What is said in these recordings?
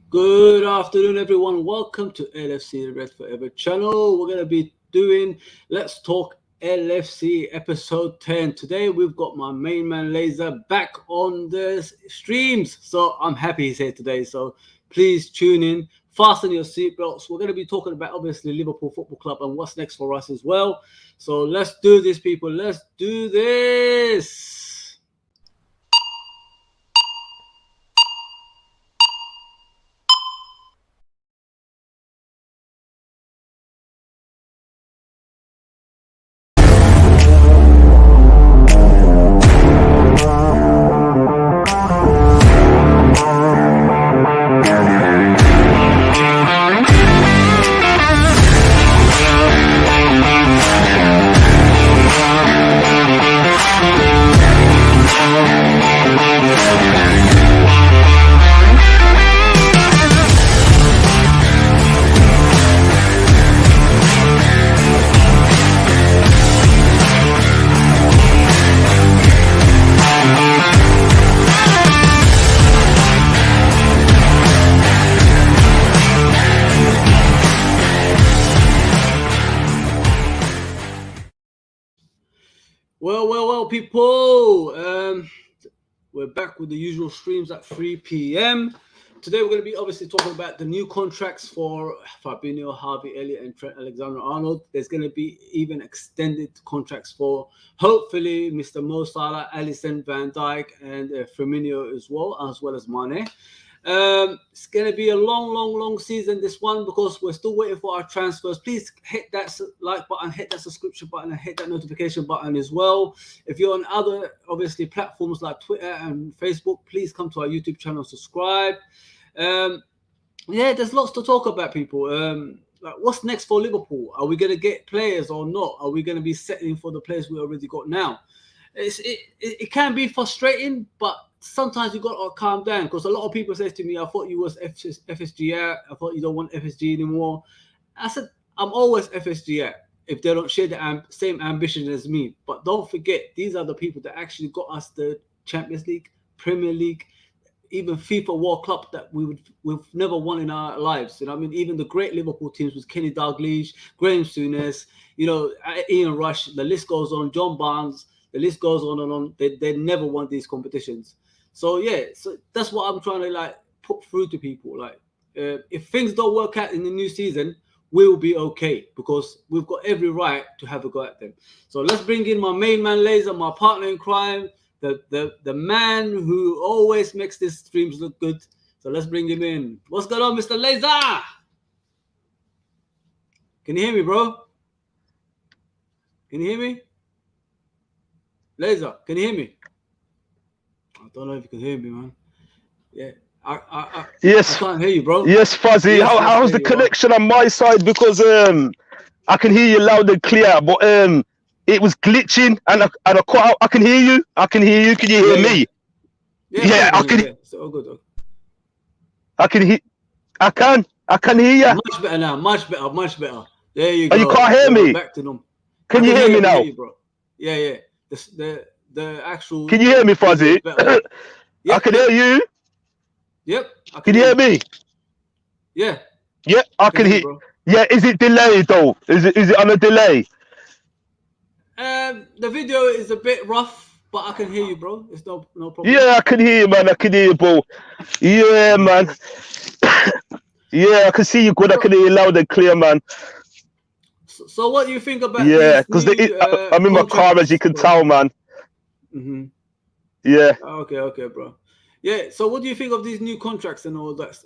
Good afternoon, everyone. Welcome to LFC Red Forever channel. We're going to be doing Let's Talk LFC episode 10. Today, we've got my main man Laser back on the streams. So I'm happy he's here today. So please tune in, fasten your seatbelts. We're going to be talking about obviously Liverpool Football Club and what's next for us as well. So let's do this, people. Let's do this. Well, people. We're back with the usual streams at 3 p.m. Today, we're going to be obviously talking about the new contracts for Fabinho, Harvey Elliott, and Trent Alexander-Arnold. There's going to be even extended contracts for hopefully Mr. Mo Salah, Alisson, Van Dijk, and Firmino as well as Mane. It's going to be a long season, this one, because we're still waiting for our transfers. Please hit that like button, hit that subscription button, and hit that notification button as well. If you're on other, obviously, platforms like Twitter and Facebook, please come to our YouTube channel, subscribe. There's lots to talk about, people. Like, what's next for Liverpool? Are we going to get players or not? Are we going to be settling for the players we already got now? It can be frustrating, but sometimes you got to calm down, because a lot of people say to me, I thought you was FSG out. I thought you don't want FSG anymore. I said, I'm always FSG out if they don't share the same ambition as me. But don't forget, these are the people that actually got us the Champions League, Premier League, even FIFA World Cup that we've never won in our lives. You know what I mean? Even the great Liverpool teams with Kenny Dalglish, Graham Souness, Ian Rush, the list goes on, John Barnes, the list goes on and on. They never won these competitions. So that's what I'm trying to put through to people. If things don't work out in the new season, we'll be okay, because we've got every right to have a go at them. So let's bring in my main man Laser, my partner in crime, the man who always makes these streams look good. So let's bring him in. What's going on, Mr. Laser? Can you hear me, bro? Can you hear me? Laser, can you hear me? I don't know if you can hear me, man. Yeah. Yes. I can't hear you, bro. Yes, Fuzzy. Yes, how's the connection on my side? Because I can hear you loud and clear, but it was glitching and I cut out. I can hear you. Can you hear me? Yeah, I can. It's all good. I can hear. I can hear you. Much better now. Much better. There you go. You can't hear me. Back to them. Can you hear me now? Bro. Yeah. The actual. Can you hear me, Fuzzy? Yep, I can hear you. Yep. Can you hear me? Yeah. Yeah, I can hear. Yeah, is it delayed though? Is it on a delay? The video is a bit rough, but I can hear you, bro. It's no problem. Yeah, I can hear you, man. I can hear you, bro. Yeah, man. Yeah, I can see you good. I can hear you loud and clear, man. So what do you think about? Yeah, because I'm in my car, as you can tell, man. Mm-hmm. Yeah. Okay, bro. Yeah. So what do you think of these new contracts and all that?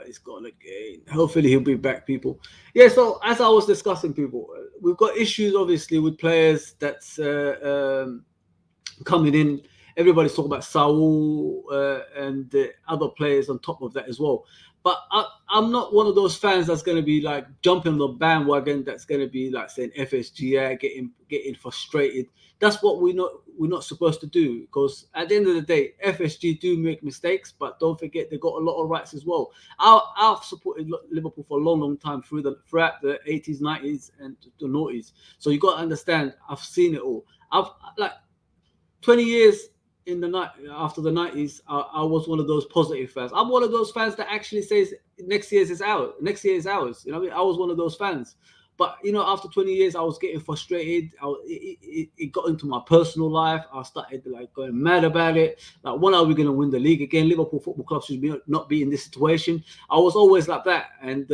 He's gone again. Hopefully he'll be back, people. Yeah. So as I was discussing, people, we've got issues obviously with players that's coming in. Everybody's talking about Saul and the other players on top of that as well. But I'm not one of those fans that's going to be jumping on the bandwagon. That's going to be saying FSG, getting frustrated. That's what we're not supposed to do, because at the end of the day, FSG do make mistakes, but don't forget they got a lot of rights as well. I've supported Liverpool for a long time throughout the 80s, 90s, and the noughties. So you got to understand, I've seen it all. I've 20 years in the night after the 90s, I was one of those positive fans. I'm one of those fans that actually says next year is ours. Next year is ours. You know what I mean? I was one of those fans. But you know, after 20 years, I was getting frustrated. It got into my personal life. I started like going mad about it. Like, when are we going to win the league again? Liverpool Football Club should not be in this situation. I was always like that, and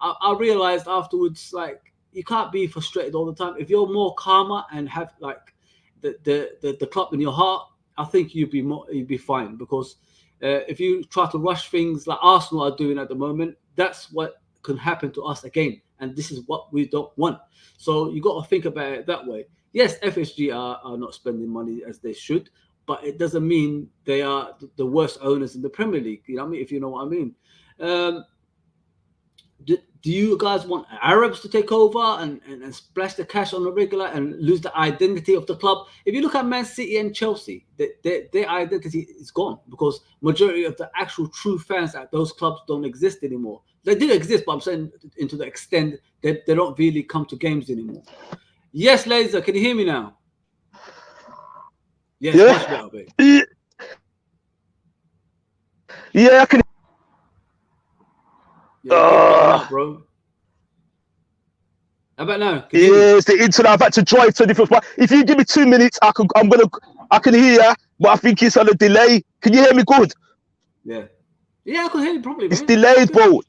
I realized afterwards, like, you can't be frustrated all the time. If you're more calmer and have like the club in your heart, I think you'd be fine. Because if you try to rush things like Arsenal are doing at the moment, that's what can happen to us again. And this is what we don't want. So you got to think about it that way. Yes, FSG are not spending money as they should, but it doesn't mean they are the worst owners in the Premier League. You know what I mean? If you know what I mean. Do you guys want Arabs to take over and splash the cash on the regular and lose the identity of the club? If you look at Man City and Chelsea, their identity is gone, because majority of the actual true fans at those clubs don't exist anymore. They did exist, but I'm saying into the extent that they don't really come to games anymore. Yes, Laser, can you hear me now? Yes, Yeah. much better, babe. Yeah, I can. Yeah, you keep cutting out, bro. How about now? Can you hear me? It's the internet. I've had to drive to a different spot. If you give me 2 minutes, I can hear you, but I think it's on a delay. Can you hear me good? Yeah, I can hear you properly, It's man. delayed, bro.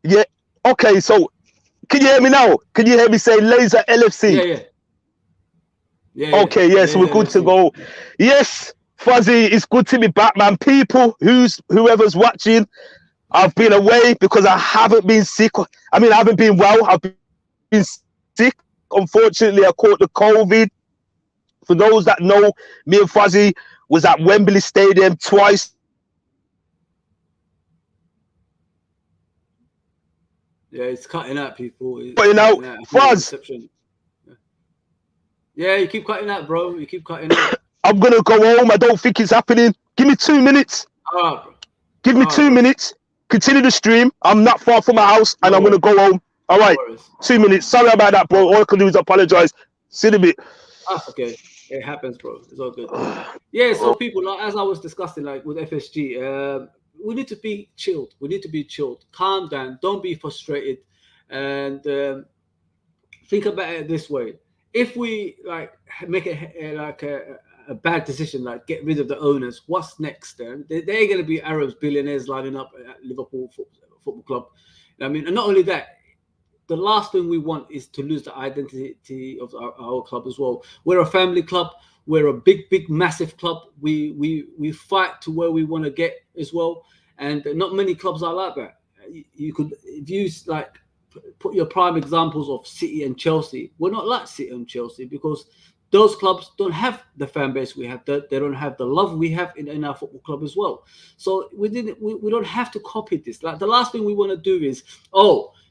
Yeah. Okay, so can you hear me now? Can you hear me say Laser LFC? Yeah. Okay, yes, we're good to go. Yes, Fuzzy, it's good to be back, man. People, whoever's watching, I've been away because I haven't been sick. I mean, I haven't been well. I've been sick. Unfortunately, I caught the COVID. For those that know, me and Fuzzy was at Wembley Stadium twice. Yeah, it's cutting out, people. Cutting out. Fuzz. Yeah, you keep cutting out, bro. You keep cutting out. I'm going to go home. I don't think it's happening. Give me 2 minutes. Give me 2 minutes. Continue the stream. I'm not far from my house, and I'm going to go home. All right. 2 minutes. Sorry about that, bro. All I can do is apologize. See you in a bit. That's okay. It happens, bro. It's all good. Yeah, so people, like, as I was discussing, like with FSG, we need to be chilled. We need to be chilled. Calm down. Don't be frustrated. And think about it this way. If we like make a bad decision, like get rid of the owners, what's next then? They're going to be Arabs, billionaires lining up at Liverpool Football Club. I mean, and not only that, the last thing we want is to lose the identity of our club as well. We're a family club. We're a big, massive club. We fight to where we want to get as well. And not many clubs are like that. You could, if you like, put your prime examples of City and Chelsea. We're not like City and Chelsea because those clubs don't have the fan base we have. They don't have the love we have in our football club as well. So we don't have to copy this. Like, the last thing we want to do is,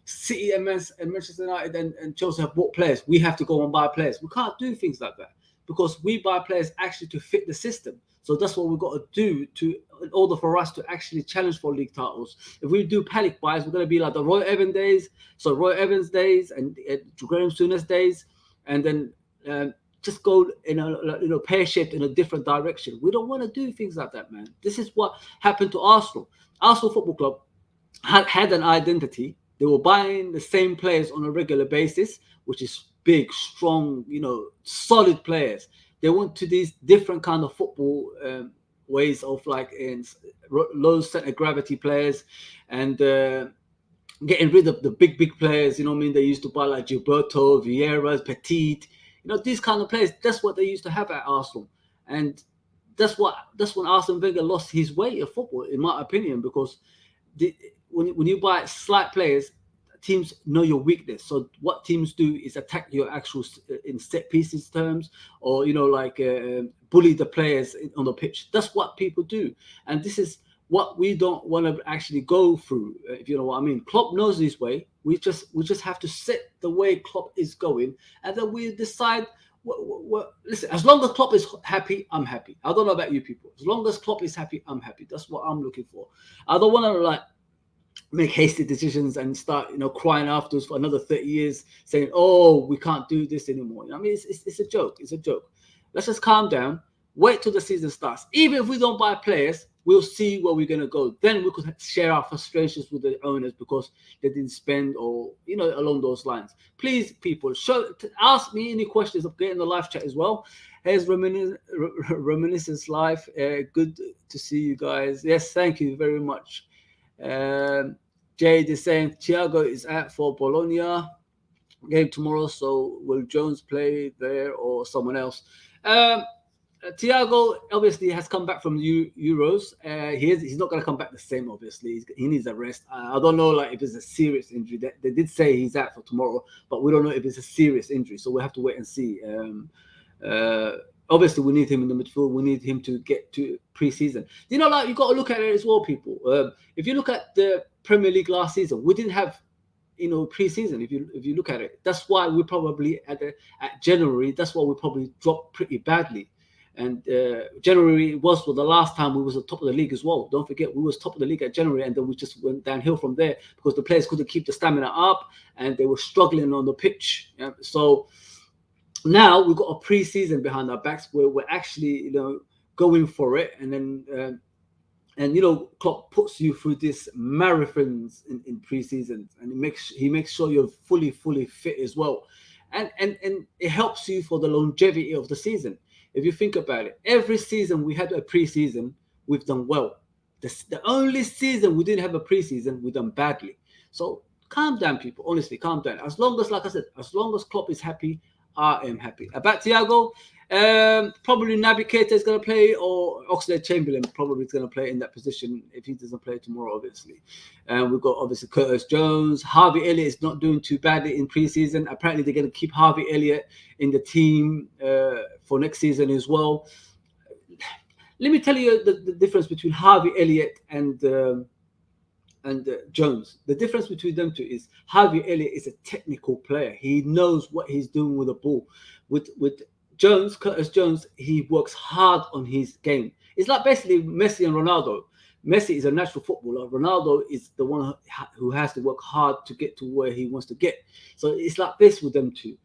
City and Manchester United and Chelsea have bought players. We have to go and buy players. We can't do things like that because we buy players actually to fit the system. So that's what we've got to do in order for us to actually challenge for league titles. If we do panic buys, we're going to be like the Roy Evans days and Graham Souness days, and then just go in a pear-shaped in a different direction. We don't want to do things like that, man. This is what happened to Arsenal. Arsenal Football Club had an identity. They were buying the same players on a regular basis, which is big, strong, solid players. They went to these different kind of football ways of like in low center gravity players and getting rid of the big players. You know what I mean? They used to buy like Gilberto, Vieira, Petit. These kind of players. That's what they used to have at Arsenal, and that's when Arsene Wenger lost his way of football, in my opinion, because when you buy slight players, teams know your weakness. So what teams do is attack your actual in set pieces terms, or bully the players on the pitch. That's what people do, and this is what we don't want to actually go through. If you know what I mean. Klopp knows his way. We just have to set the way Klopp is going, and then we decide. Listen, as long as Klopp is happy, I'm happy. I don't know about you people. As long as Klopp is happy, I'm happy. That's what I'm looking for. I don't want to make hasty decisions and start, crying afterwards for another 30 years saying, we can't do this anymore. I mean, it's a joke. It's a joke. Let's just calm down. Wait till the season starts. Even if we don't buy players, we'll see where we're going to go. Then we could share our frustrations with the owners because they didn't spend, or along those lines. Please, people, ask me any questions. Of getting the live chat as well. Here's Reminiscence Live. Good to see you guys. Yes, thank you very much. Jade is saying Thiago is out for Bologna game tomorrow. So will Jones play there or someone else? Thiago obviously has come back from Euros. He's not going to come back the same. Obviously, he needs a rest. I don't know, if it's a serious injury. They did say he's out for tomorrow, but we don't know if it's a serious injury. So we have to wait and see. Obviously, we need him in the midfield. We need him to get to pre-season. You got to look at it as well, people. If you look at the Premier League last season, we didn't have pre-season. If you look at it, that's why we probably at January. That's why we probably dropped pretty badly. And January was the last time we was at the top of the league as well. Don't forget, we was top of the league at January, and then we just went downhill from there because the players couldn't keep the stamina up, and they were struggling on the pitch. Yeah? So now we've got a pre-season behind our backs where we're actually, going for it, and then Klopp puts you through this marathons in pre-season, and he makes sure you're fully fit as well, and it helps you for the longevity of the season. If you think about it, every season we had a pre-season, we've done well. The only season we didn't have a pre-season, we've done badly. So calm down, people. Honestly, calm down. As long as, like I said, as long as Klopp is happy, I am happy. About Thiago, probably Naby Keita is going to play, or Oxlade-Chamberlain probably is going to play in that position if he doesn't play tomorrow, obviously. We've got, obviously, Curtis Jones. Harvey Elliott is not doing too badly in pre-season. Apparently, they're going to keep Harvey Elliott in the team for next season as well. Let me tell you the difference between Harvey Elliott and Jones. The difference between them two is Harvey Elliott is a technical player. He knows what he's doing with the ball. With Jones, Curtis Jones, he works hard on his game. It's like basically Messi and Ronaldo. Messi is a natural footballer. Ronaldo is the one who has to work hard to get to where he wants to get. So it's like this with them two.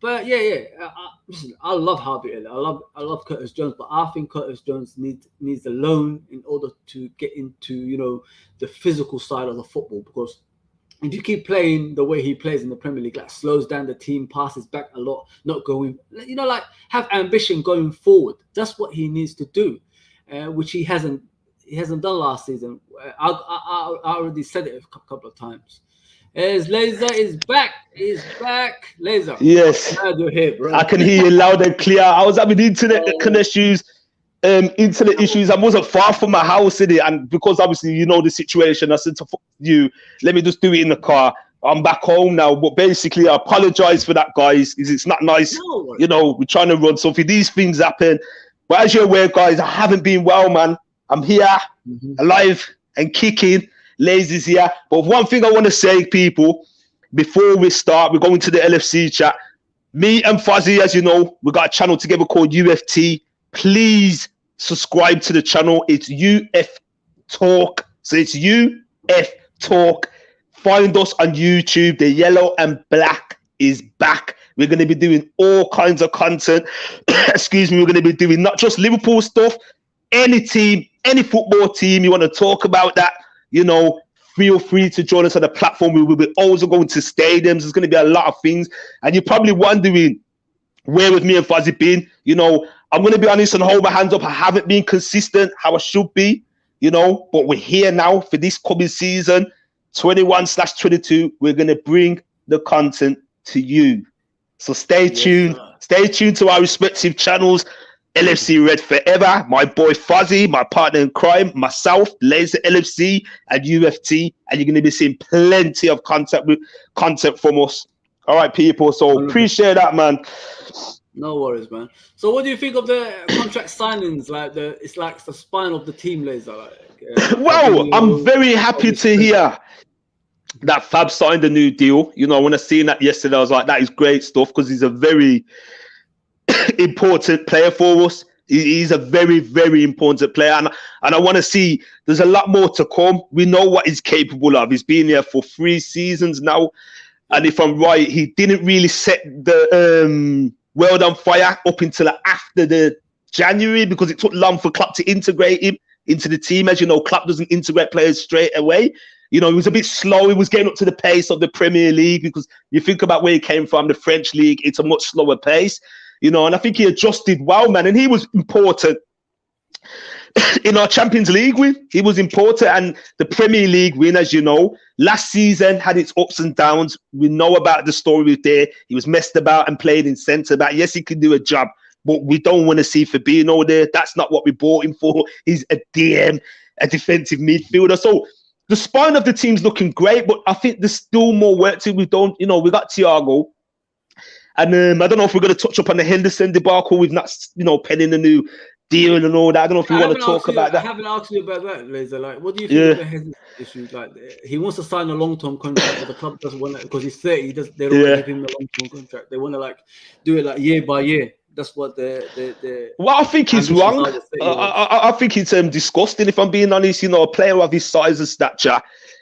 But listen, I love Harvey Elliott. I love Curtis Jones, but I think Curtis Jones needs a loan in order to get into the physical side of the football. Because if you keep playing the way he plays in the Premier League, slows down the team, passes back a lot, not going, have ambition going forward. That's what he needs to do, which he hasn't done last season. I already said it a couple of times. Laser is back. He's back. Laser. Yes. Here, bro. I can hear you loud and clear. I was having internet issues. I wasn't far from my house in it, and because obviously the situation, I said to you, let me just do it in the car. I'm back home now, but basically I apologize for that, guys. It's not nice. No. We're trying to run something. These things happen. But as you're aware, guys, I haven't been well, man. I'm here, alive and kicking. Lazy's here. But one thing I want to say, people, before we start, we're going to the LFC chat. Me and Fuzzy, as you know, we got a channel together called UFT. Please subscribe to the channel. It's UF Talk. So it's UF Talk. Find us on YouTube. The yellow and black is back. We're going to be doing all kinds of content. Excuse me. We're going to be doing not just Liverpool stuff. Any team, any football team you want to talk about that, feel free to join us on the platform. We will be also going to stadiums. There's going to be a lot of things. And you're probably wondering, where with me and Fuzzy been? I'm going to be honest and hold my hands up. I haven't been consistent how I should be, but we're here now for this coming season, 21/22. We're going to bring the content to you. So stay tuned. Stay tuned to our respective channels. LFC Red Forever, my boy Fuzzy, my partner in crime, myself, Laser LFC, and UFT, and you're going to be seeing plenty of content from us. All right, people. So appreciate that, man. No worries, man. So what do you think of the contract signings? It's like the spine of the team, Laser. Well, I'm very happy to hear that Fab signed a new deal. When I seen that yesterday, I was like, that is great stuff, because he's a very important player for us. He's a very, very important player, and I want to see there's a lot more to come. We know what he's capable of. He's been here for 3 seasons now, and if I'm right, he didn't really set the world on fire up until after the January because it took long for Klopp to integrate him into the team. As you know, Klopp doesn't integrate players straight away. You know, he was a bit slow. He was getting up to the pace of the Premier League because you think about where he came from, the French league, it's a much slower pace, you know, and I think he adjusted well, man. And he was important in our Champions League win. He was important. And the Premier League win, as you know, last season had its ups and downs. We know about the story there. He was messed about and played in centre back. Yes, he could do a job, but we don't want to see Fabinho there. That's not what we bought him for. He's a DM, a defensive midfielder. So the spine of the team's looking great, but I think there's still more work to. We got Thiago. And I don't know if we're going to touch up on the Henderson debacle. We've not, penning a new deal and all that. I don't know if we want to talk about that. I haven't asked you about that, Laser. Like, what do you think of the Henderson issue? Like, he wants to sign a long-term contract, but the club doesn't want to, because he's 30. They don't want to give him a long-term contract. They want to do it year by year. That's what the Well, I think he's wrong. I think it's disgusting, if I'm being honest. A player of his size and stature.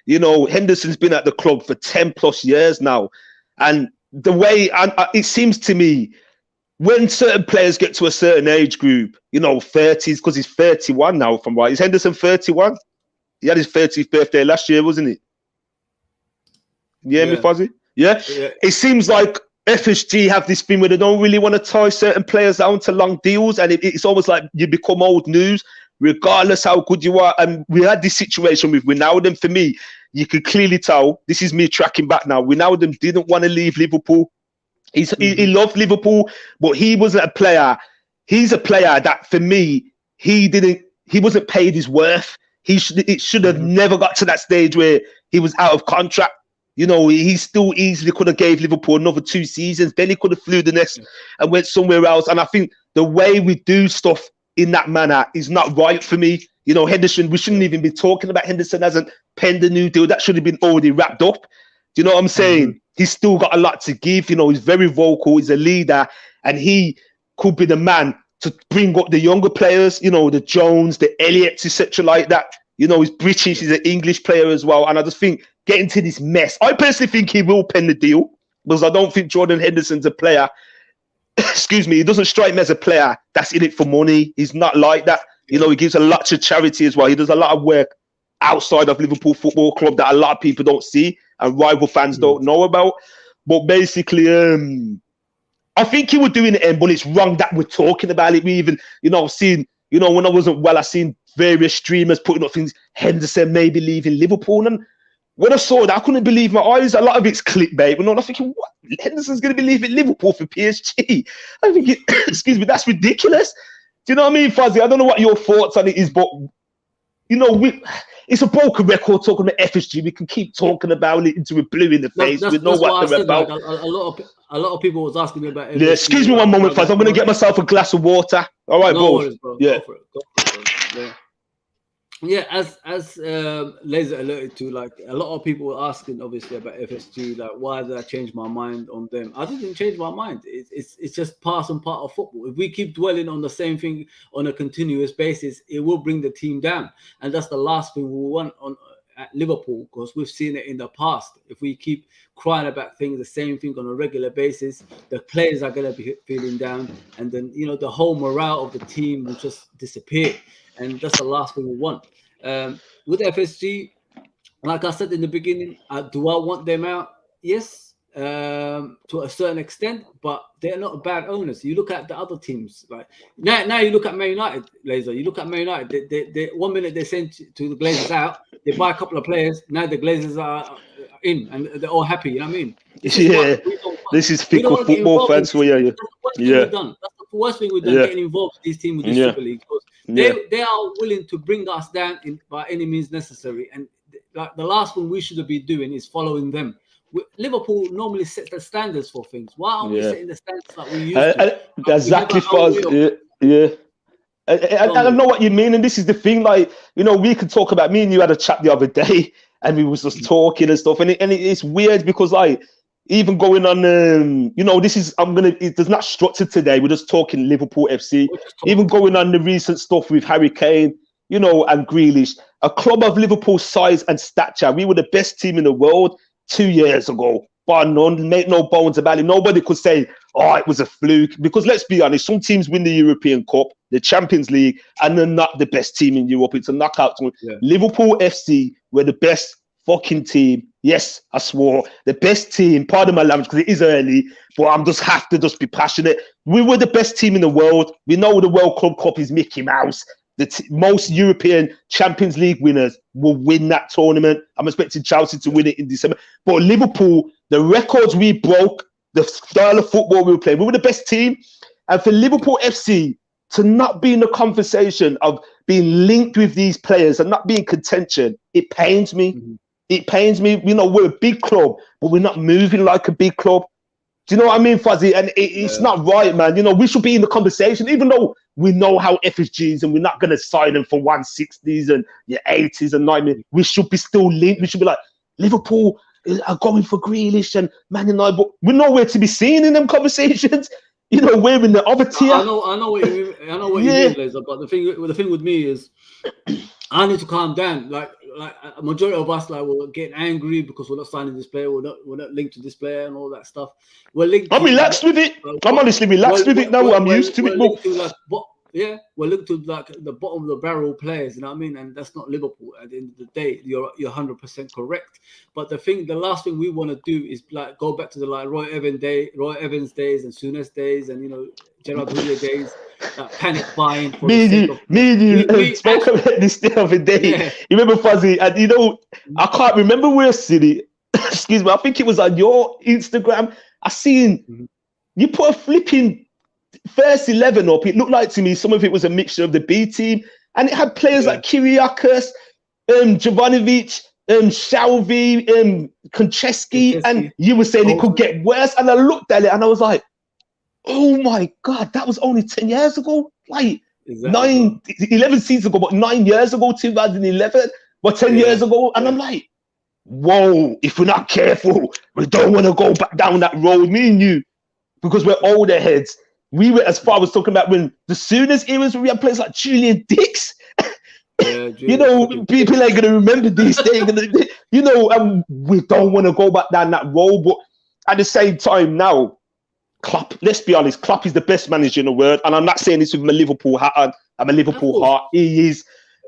Henderson's been at the club for 10 plus years now, and the way it seems to me, when certain players get to a certain age group, 30s, because he's 31 now, from right. Is Henderson 31? He had his 30th birthday last year, wasn't it? You hear me, Fuzzy? Yeah? It seems like FSG have this thing where they don't really want to tie certain players down to long deals, and it's almost like you become old news, regardless how good you are. And we had this situation with Wijnaldum. For me, you could clearly tell, this is me tracking back now, Wijnaldum didn't want to leave Liverpool. He loved Liverpool, but he wasn't a player. He's a player that, for me, he wasn't paid his worth. It should have never got to that stage where he was out of contract. He still easily could have gave Liverpool another 2 seasons. Then he could have flew the next and went somewhere else. And I think the way we do stuff in that manner is not right for me. Henderson, we shouldn't even be talking about Henderson. Hasn't penned a new deal. That should have been already wrapped up. Do you know what I'm saying? He's still got a lot to give. He's very vocal. He's a leader. And he could be the man to bring up the younger players, the Jones, the Elliots, etc. like that. He's British. He's an English player as well. And I just think getting to this mess, I personally think he will pen the deal, because I don't think Jordan Henderson's a player. Excuse me. He doesn't strike me as a player that's in it for money. He's not like that. He gives a lot to charity as well. He does a lot of work outside of Liverpool Football Club that a lot of people don't see and rival fans don't know about. But basically, I think he would do in the end, but it's wrong that we're talking about it. We even, I've seen, when I wasn't well, I've seen various streamers putting up things, Henderson maybe leaving Liverpool. And when I saw that, I couldn't believe my eyes. A lot of it's clickbait. But I'm thinking, what? Henderson's going to be leaving Liverpool for PSG? I think, excuse me, that's ridiculous. Do you know what I mean, Fuzzy? I don't know what your thoughts on it is, but, it's a broken record talking about FSG. We can keep talking about it until we're blue in the face. We know what they're about. Like, a lot of people was asking me about FSG. Yeah, excuse me one moment, Fuzz. I'm going to get myself a glass of water. All right, no worries, bro. Yeah. Go for it, bro. Yeah, as Laser alerted to, like, a lot of people were asking, obviously, about FSG. Like, why did I change my mind on them? I didn't change my mind. It's just part and part of football. If we keep dwelling on the same thing on a continuous basis, it will bring the team down, and that's the last thing we want at Liverpool, because we've seen it in the past. If we keep crying about things, the same thing on a regular basis, the players are going to be feeling down, and then the whole morale of the team will just disappear. And that's the last thing we want. With FSG, like I said in the beginning, do I want them out? Yes, to a certain extent, but they're not bad owners. You look at the other teams. Like now you look at Man United, Laser. You look at Man United. They 1 minute they send to the Glazers out. They buy a couple of players. Now the Glazers are in, and they're all happy. You know what I mean? This is fickle football fans for you. That's the worst thing we've done. Getting involved with these teams with the Super League, because they are willing to bring us down by any means necessary. And like the last thing we should be doing is following them. Liverpool normally sets the standards for things. Why aren't we setting the standards like we used to? Exactly, I know what you mean, and this is the thing. Like, we could talk about, me and you had a chat the other day, and we was just talking and stuff, and it's weird because, like, even going on, it's not structured today. We're just talking Liverpool FC. Even going on the recent stuff with Harry Kane, and Grealish, a club of Liverpool size and stature. We were the best team in the world 2 years ago. But none, make no bones about it. Nobody could say, oh, it was a fluke. Because let's be honest, some teams win the European Cup, the Champions League, and they're not the best team in Europe. It's a knockout tournament. Yeah. Liverpool FC were the best fucking team. Yes, I swore. The best team, pardon my language, because it is early, but I'm just have to just be passionate. We were the best team in the world. We know the World Club Cup is Mickey Mouse. Most European Champions League winners will win that tournament. I'm expecting Chelsea to win it in December. But Liverpool, the records we broke, the style of football we were playing, we were the best team. And for Liverpool FC to not be in the conversation of being linked with these players and not be in contention, it pains me. Mm-hmm. It pains me. You know, we're a big club, but we're not moving like a big club. Do you know what I mean, Fuzzy? And it's not right, man. You know, we should be in the conversation, even though we know how FSGs and we're not going to sign them for 160s and your 80s and 90s. We should be still linked. We should be like, Liverpool are going for Grealish and Man United, but we're nowhere to be seen in them conversations. You know, we're in the other tier. I know what you mean. I know what you mean, Laser. But the thing with me is, I need to calm down. Like a majority of us, like, we're getting angry because we're not signing this player. We're not linked to this player and all that stuff. We're linked. I'm relaxed with it. I'm honestly relaxed with it now. I'm used to it. We're linked to like the bottom of the barrel players. You know what I mean? And that's not Liverpool. At the end of the day, you're 100% correct. But the last thing we want to do is like go back to the like Roy Evans days and Souness days and, you know, Gerard Houllier days. Panic buying. Me and you spoke about this the other day. Yeah. You remember, Fuzzy? And you know, I can't remember where city. Excuse me. I think it was on your Instagram. I seen you put a flipping first 11 up. It looked like to me some of it was a mixture of the B team, and it had players like Kyriakos, Jovanovic, Shalvey, Konchesky, and you were saying it could get worse. And I looked at it and I was like, oh my God, that was only 10 years ago. Like 11 seasons ago, but 9 years ago, 2011, but 10 years ago. And I'm like, whoa, if we're not careful, we don't want to go back down that road, me and you, because we're older heads. We were as far as talking about when the Souness eras where we had players like Julian Dix. You know, people ain't going to remember these things. You know, we don't want to go back down that road. But at the same time now, Klopp, let's be honest, Klopp is the best manager in the world. And I'm not saying this with my Liverpool hat on. I'm a Liverpool heart. He is,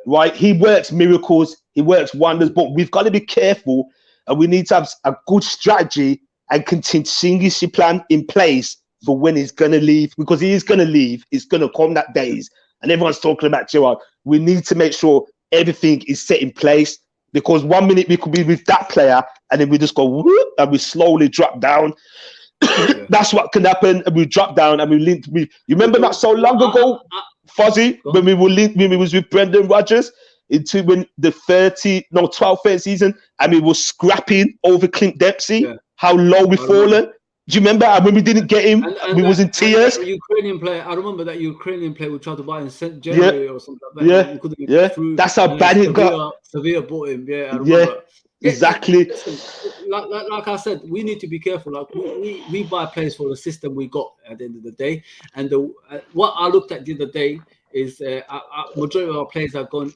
right? He works miracles. He works wonders. But we've got to be careful. And we need to have a good strategy and contingency plan in place for when he's going to leave. Because he is going to leave. It's going to come that days. And everyone's talking about Gerrard. We need to make sure everything is set in place. Because 1 minute we could be with that player and then we just go whoop, and we slowly drop down. That's what can happen, and we drop down and we linked. You remember not so long ago, Fuzzy, when we were linked, when we was with Brendan Rodgers into when the 12th season, and we were scrapping over Clint Dempsey. How low we fallen. Do you remember when we didn't get him? We was in tears. Ukrainian player. I remember that Ukrainian player we tried to buy in St. January or something like that. That's how bad it got. Sevilla bought him. I remember. Exactly. Like I said, we need to be careful. Like we buy players for the system we got at the end of the day. And what I looked at the other day is majority of our players are gone.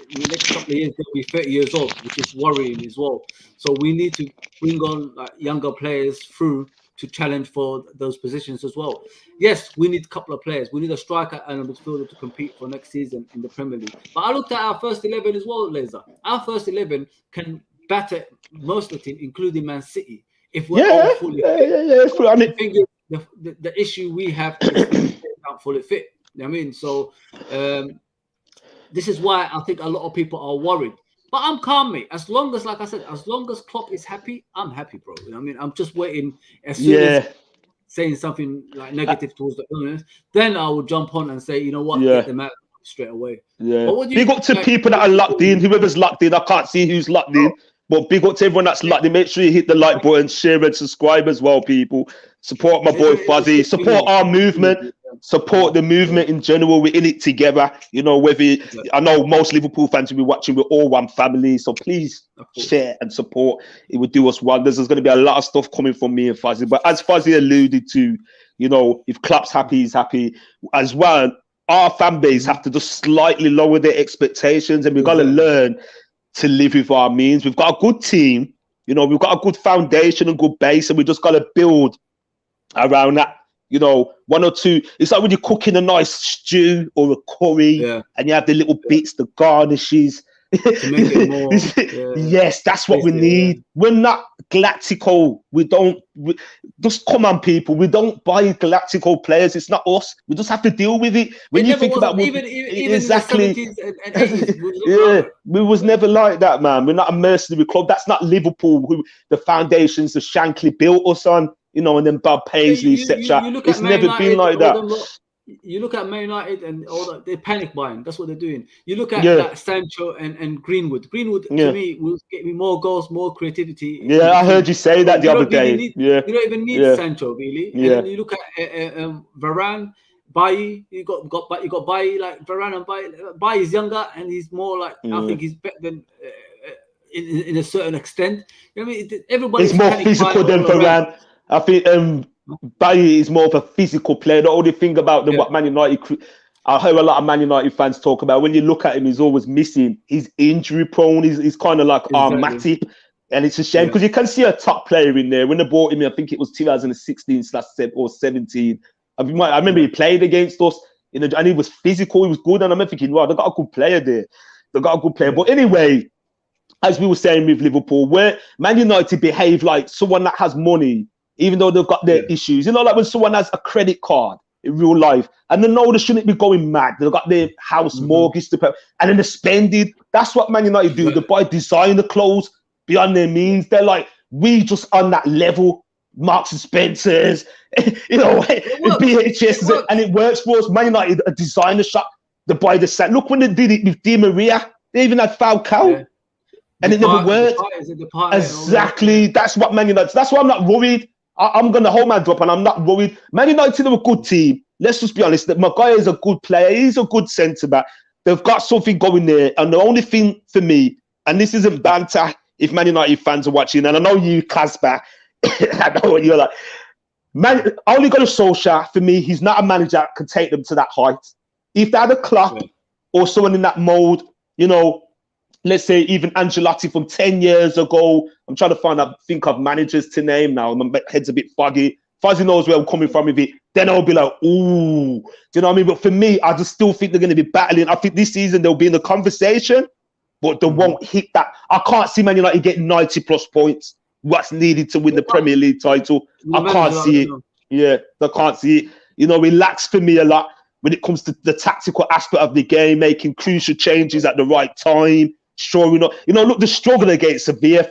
In the next couple of years, they'll be 30 years old, which is worrying as well. So we need to bring on younger players through to challenge for those positions as well. Yes, we need a couple of players. We need a striker and a midfielder to compete for next season in the Premier League. But I looked at our first 11 as well, Laser. Our first 11 can batter most of the team, including Man City, if we're all fully fit. I mean, the issue we have is not fully fit. You know what I mean? So this is why I think a lot of people are worried. But I'm calm, mate. As long as, like I said, as long as Klopp is happy, I'm happy, bro. You know what I mean? I'm just waiting as soon as saying something like negative towards the owners, then I will jump on and say, you know what, get them out straight away. Big up to people that are locked in. Whoever's locked in, I can't see who's locked in. But big up to everyone that's locked in. Make sure you hit the like button, share and subscribe as well, people. Support my boy Fuzzy. Support our movement. Support the movement in general. We're in it together. You know, I know most Liverpool fans will be watching. We're all one family. So please share and support. It would do us wonders. There's going to be a lot of stuff coming from me and Fuzzy. But as Fuzzy alluded to, you know, if Klopp's happy, he's happy as well. Our fan base have to just slightly lower their expectations, and we've got to learn to live with our means. We've got a good team. You know, we've got a good foundation and good base, and we just got to build around that. You know, one or two. It's like when you're cooking a nice stew or a curry, and you have the little bits, the garnishes. To make it more, yes, that's what we need. Yeah. We're not Galactico. Just come on, people. We don't buy Galactico players. It's not us. We just have to deal with it. When you think about even exactly in the 70s and 80s, we was never like that, man. We're not a mercenary club. That's not Liverpool, who the foundations that Shankly built us on, you know, and then Bob Paisley, etc. It's never been like that. You look at Man United and all that, they're panic buying. That's what they're doing. You look at that Sancho and Greenwood. Greenwood, to me, will get me more goals, more creativity. Yeah, I heard you say that the other day. You don't even need Sancho, really. And then you look at Varane, Bailly. You got Bailly, like Varane and Bailly. Bailly is younger and he's more like, I think he's better than in a certain extent. You know what I mean? Everybody's more physical than Varane. I think Bailly is more of a physical player. The only thing about what Man United, I heard a lot of Man United fans talk about, when you look at him, he's always missing. He's injury prone. He's kind of like Matip. And it's a shame because you can see a top player in there. When they bought him, I think it was 2016 or 17. I remember he played against us, and he was physical. He was good. And I'm thinking, wow, they got a good player there. They got a good player. But anyway, as we were saying with Liverpool, where Man United behave like someone that has money, even though they've got their issues. You know, like when someone has a credit card in real life and they know they shouldn't be going mad. They've got their house mortgage to pay and then they're spending. That's what Man United do. They buy designer clothes beyond their means. They're like, we just on that level. Marks and Spencer's, you know, BHS, and it works for us. Man United, a designer shop, they buy the set. Look when they did it with Di Maria. They even had Falcao. And it never worked. Exactly. That's what Man United. That's why I'm not worried. I'm going to hold my drop and I'm not worried. Man United are a good team. Let's just be honest. That Maguire is a good player. He's a good centre back. They've got something going there. And the only thing for me, and this isn't banter if Man United fans are watching, and I know you, Casper, I know what you're like. Man, only got a Solskjaer. For me, he's not a manager that can take them to that height. If they had a Klopp or someone in that mould, you know, let's say even Ancelotti from 10 years ago. I'm trying to think of managers to name now. My head's a bit foggy. Fuzzy knows where I'm coming from with it. Then I'll be like, ooh. Do you know what I mean? But for me, I just still think they're going to be battling. I think this season they'll be in the conversation, but they won't hit that. I can't see Man United getting 90 plus points. What's needed to win the Premier League title. I can't see it. Yeah, I can't see it. You know, it lacks for me a lot when it comes to the tactical aspect of the game, making crucial changes at the right time. Sure, look, the struggle against Sevilla,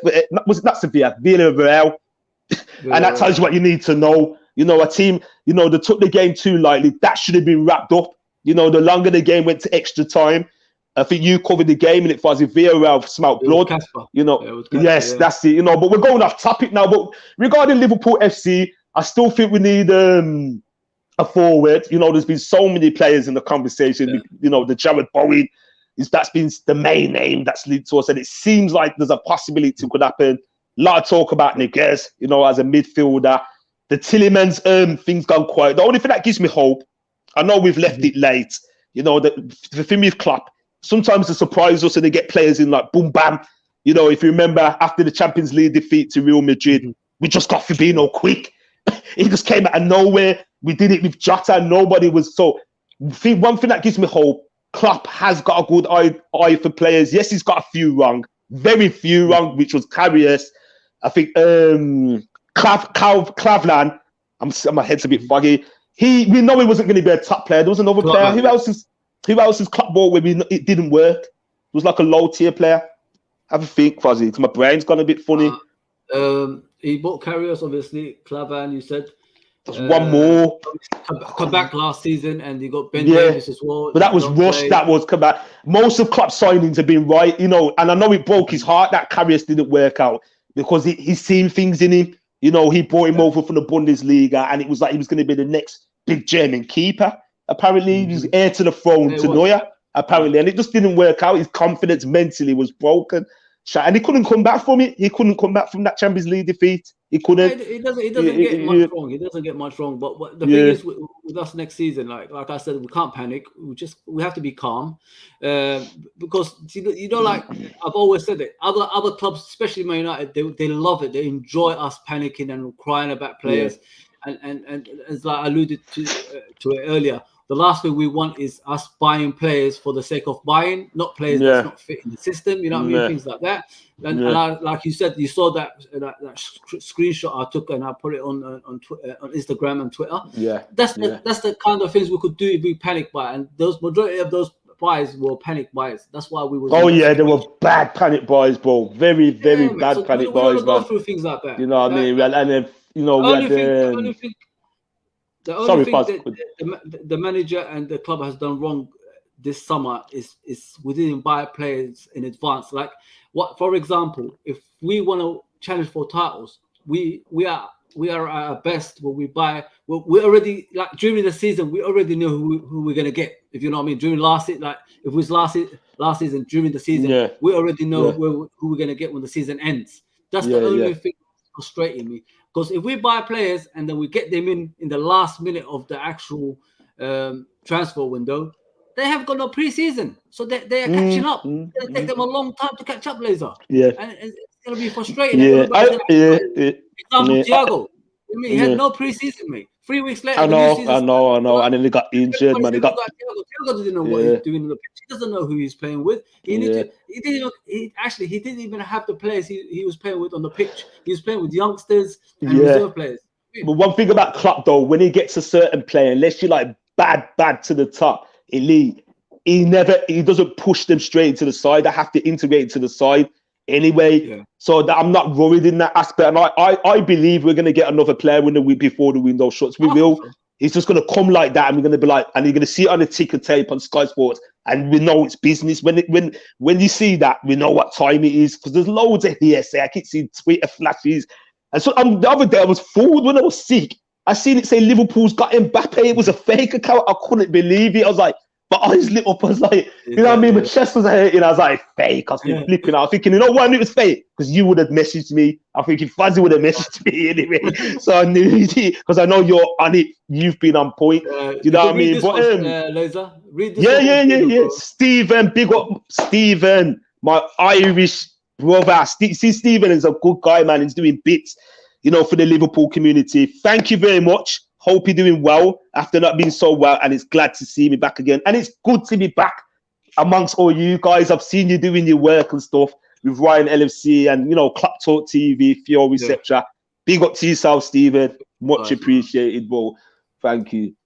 was it not Sevilla, Villarreal, and that tells you what you need to know. You know, a team, you know, they took the game too lightly. That should have been wrapped up. You know, the longer the game went to extra time, I think you covered the game, and it was Villarreal smelt blood. You know, that's it. You know, but we're going off topic now. But regarding Liverpool FC, I still think we need a forward. You know, there's been so many players in the conversation. You know, the Jared Bowen. That's been the main name that's lead to us, and it seems like there's a possibility it could happen. A lot of talk about Niguez, you know, as a midfielder. The Tillemans thing's gone quiet. The only thing that gives me hope, I know we've left it late, you know, the thing with Klopp, sometimes they surprise us and they get players in like boom, bam. You know, if you remember after the Champions League defeat to Real Madrid, we just got Fabinho quick. He just came out of nowhere. We did it with Jota. Nobody was so. One thing that gives me hope, Klopp has got a good eye for players. Yes, he's got a few wrong, very few wrong, which was Karius. I think Clavlan. My head's a bit foggy. We know he wasn't going to be a top player. There was another player. Who else is Klopp bought with me? It didn't work. It was like a low tier player. Have a think, Fuzzy, because my brain's gone a bit funny. He bought Karius, obviously. Clavlan, you said. There's one more. Come back last season, and he got Ben Davis as well. But that was rushed. That was come back. Most of Klopp's signings have been right, you know. And I know it broke his heart that Karius didn't work out because he's seen things in him. You know, he brought him over from the Bundesliga, and it was like he was going to be the next big German keeper. Apparently, he was heir to the throne to Neuer. Apparently, and it just didn't work out. His confidence mentally was broken, and he couldn't come back from it. He couldn't come back from that Champions League defeat. He couldn't. He doesn't get much wrong. He doesn't get much wrong. But the thing is, with us next season, like I said, we can't panic. We have to be calm, because like I've always said it. Other clubs, especially Man United, they love it. They enjoy us panicking and crying about players, and as like I alluded to it earlier. The last thing we want is us buying players for the sake of buying, not players that's not fit in the system. You know what I mean? Things like that. And like you said, you saw that screenshot I took and I put it on Instagram and Twitter. That's the kind of things we could do if we panic buy. And those majority of those buys were panic buys. That's why we were. Oh yeah, they were bad panic buys, bro. Very bad panic buys, man. Go through things like that. You know what I mean? And then we had the only thing that the manager and the club has done wrong this summer is we didn't buy players in advance. Like what, for example, if we want to challenge for titles, we are at our best when we buy. Well, we already, like during the season, we already know who we're gonna get. If you know what I mean. During last season, like if it was last season during the season, we already know who we're gonna get when the season ends. That's the only thing that's frustrating me. Because if we buy players and then we get them in the last minute of the actual transfer window, they have got no pre-season, so they are catching up. It'll take them a long time to catch up, Laser. And it's going to be frustrating. Example, Thiago. I mean, he had no pre-season, mate. 3 weeks later, I know. And then he got injured, man. Thiago didn't know what he's doing in the pitch. He doesn't know who he's playing with. He didn't even have the players he was playing with on the pitch. He was playing with youngsters and reserve players. But one thing about Klopp, though, when he gets a certain player, unless you're like bad to the top, elite, he doesn't push them straight to the side. They have to integrate to the side anyway. So that I'm not worried in that aspect. And I believe we're going to get another player before the window shuts. We will. It's just going to come like that, and we're going to be like, and you're going to see it on the ticker tape on Sky Sports, and we know it's business. When you see that, we know what time it is, because there's loads of hearsay. I keep seeing Twitter flashes, and so the other day I was fooled when I was sick. I seen it say Liverpool's got Mbappe. It was a fake account. I couldn't believe it. I was like, my eyes lit up. I was like, you know what I mean? My chest was hurting. I was like, fake. I was flipping out. I was thinking, you know why I knew it was fake? Because you would have messaged me. I'm thinking Fuzzy would have messaged me anyway. So I knew it, because I know you're on it. You've been on point. You know what I mean? But Laser, read this. Yeah. Stephen, big up Stephen, my Irish brother. See, Stephen is a good guy, man. He's doing bits, for the Liverpool community. Thank you very much. Hope you're doing well after not being so well, and it's glad to see me back again. And it's good to be back amongst all you guys. I've seen you doing your work and stuff with Ryan LFC and, Club Talk TV, Fiore, etc. Big up to yourself, Stephen. Much appreciated, bro. Thank you.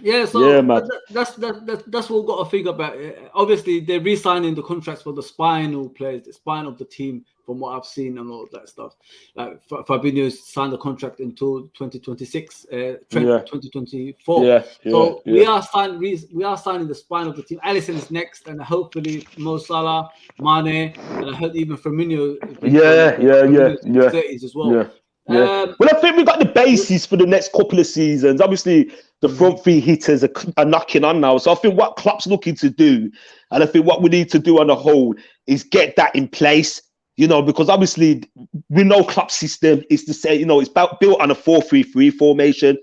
Yeah, so that's what we've got to think about. Obviously, they're re-signing the contracts for the spinal players, the spine of the team, from what I've seen and all of that stuff. Like Fabinho signed the contract until 2026, 2024. So we are signing the spine of the team. Alisson is next, and hopefully Mo Salah, Mane, and I heard even Fabinho. 30s as well. Well, I think we've got the basis for the next couple of seasons. Obviously, the front three hitters are knocking on now. So I think what Klopp's looking to do, and I think what we need to do on the whole, is get that in place. Because obviously we know Klopp's system is to say, it's built on a 4-3-3 formation.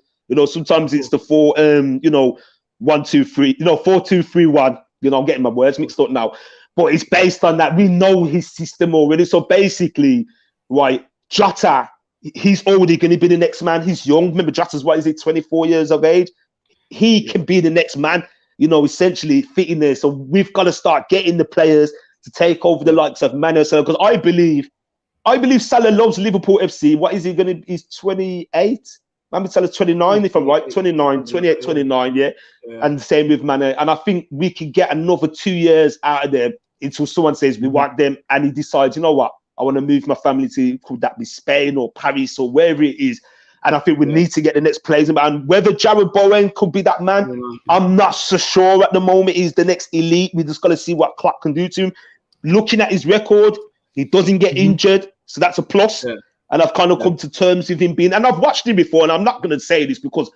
Sometimes it's the 1-2-3, 4-2-3-1. I'm getting my words mixed up now. But it's based on that. We know his system already. So basically, right, Jota, he's already going to be the next man. He's young. Remember, Jota's 24 years of age. He can be the next man, essentially fitting there. So we've got to start getting the players to take over the likes of Mane Salah, because I believe Salah loves Liverpool FC. What is he going to? He's 28. Mane Salah's 29, if I'm right. 29, yeah. And the same with Mane. And I think we can get another 2 years out of them until someone says we want them, and he decides, you know what, I want to move my family to, could that be Spain or Paris or wherever it is. And I think we need to get the next players. And whether Jared Bowen could be that man, I'm not so sure at the moment. He's the next elite. We just got to see what Klopp can do to him. Looking at his record, he doesn't get injured. So that's a plus. And I've kind of come to terms with him being, and I've watched him before, and I'm not going to say this because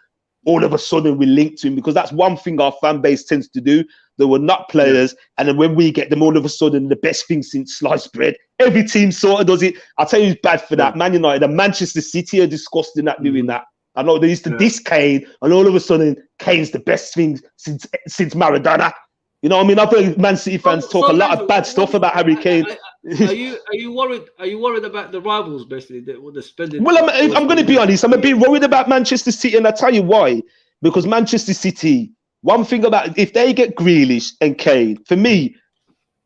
all of a sudden we link to him, because that's one thing our fan base tends to do. They were not players, and then when we get them, all of a sudden, the best thing since sliced bread. Every team sort of does it. I'll tell you who's bad for that. Man United and Manchester City are disgusting at doing that. I know they used to diss Kane, and all of a sudden, Kane's the best thing since Maradona. You know what I mean? I've heard Man City fans talk a lot of bad stuff about Harry Kane. Are you worried? Are you worried about the rivals, basically? The spending. Well, I'm going to be honest. I'm a bit worried about Manchester City, and I'll tell you why. Because Manchester City, one thing about, if they get Grealish and Kane, for me,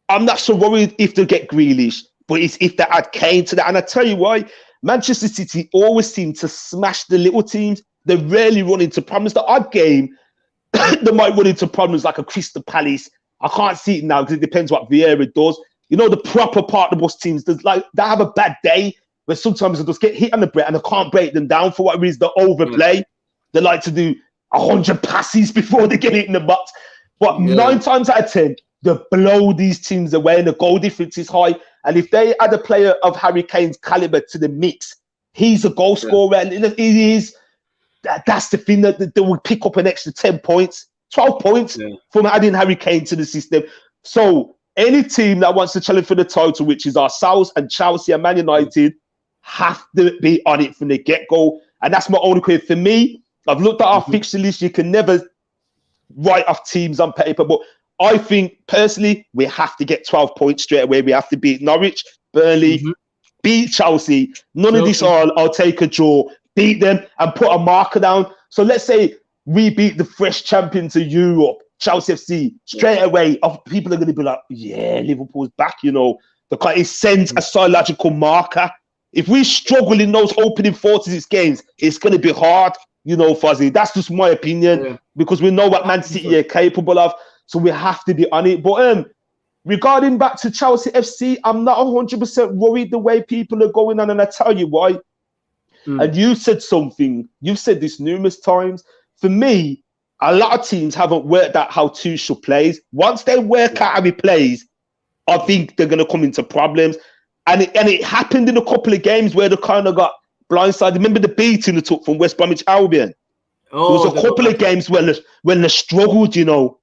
I'm not so worried if they get Grealish, but it's if they add Kane to that. And I tell you why. Manchester City always seem to smash the little teams. They rarely run into problems. The odd game, they might run into problems like a Crystal Palace. I can't see it now because it depends what Vieira does. You know, the proper part of the bus teams, they have a bad day where sometimes they just get hit on the break and they can't break them down for what it is. They overplay. They like to do 100 passes before they get it in the box. But 9 times out of 10, they blow these teams away and the goal difference is high. And if they add a player of Harry Kane's caliber to the mix, he's a goal scorer. And it is, that's the thing, that they will pick up an extra 10 points, 12 points from adding Harry Kane to the system. So any team that wants to challenge for the title, which is ourselves and Chelsea and Man United, have to be on it from the get-go. And that's my only question. For me, I've looked at our fixture list. You can never write off teams on paper, but I think personally we have to get 12 points straight away. We have to beat Norwich, Burnley, beat Chelsea. None of this I'll take a draw, beat them and put a marker down. So let's say we beat the fresh champions of Europe, Chelsea FC, straight away. People are going to be like, yeah, Liverpool's back, you know. Because it sends a psychological marker. If we struggle in those opening 46 games, it's going to be hard. You know, Fuzzy, that's just my opinion because we know what Man City are capable of, so we have to be on it. But regarding back to Chelsea FC, I'm not 100% worried the way people are going on, and I tell you why. And you said something, you've said this numerous times. For me, a lot of teams haven't worked out how Tuchel plays. Once they work out how he plays, I think they're going to come into problems. And it happened in a couple of games where they kind of got blindsided. Remember the beating they took from West Bromwich Albion? There was a couple of games when they struggled, you know.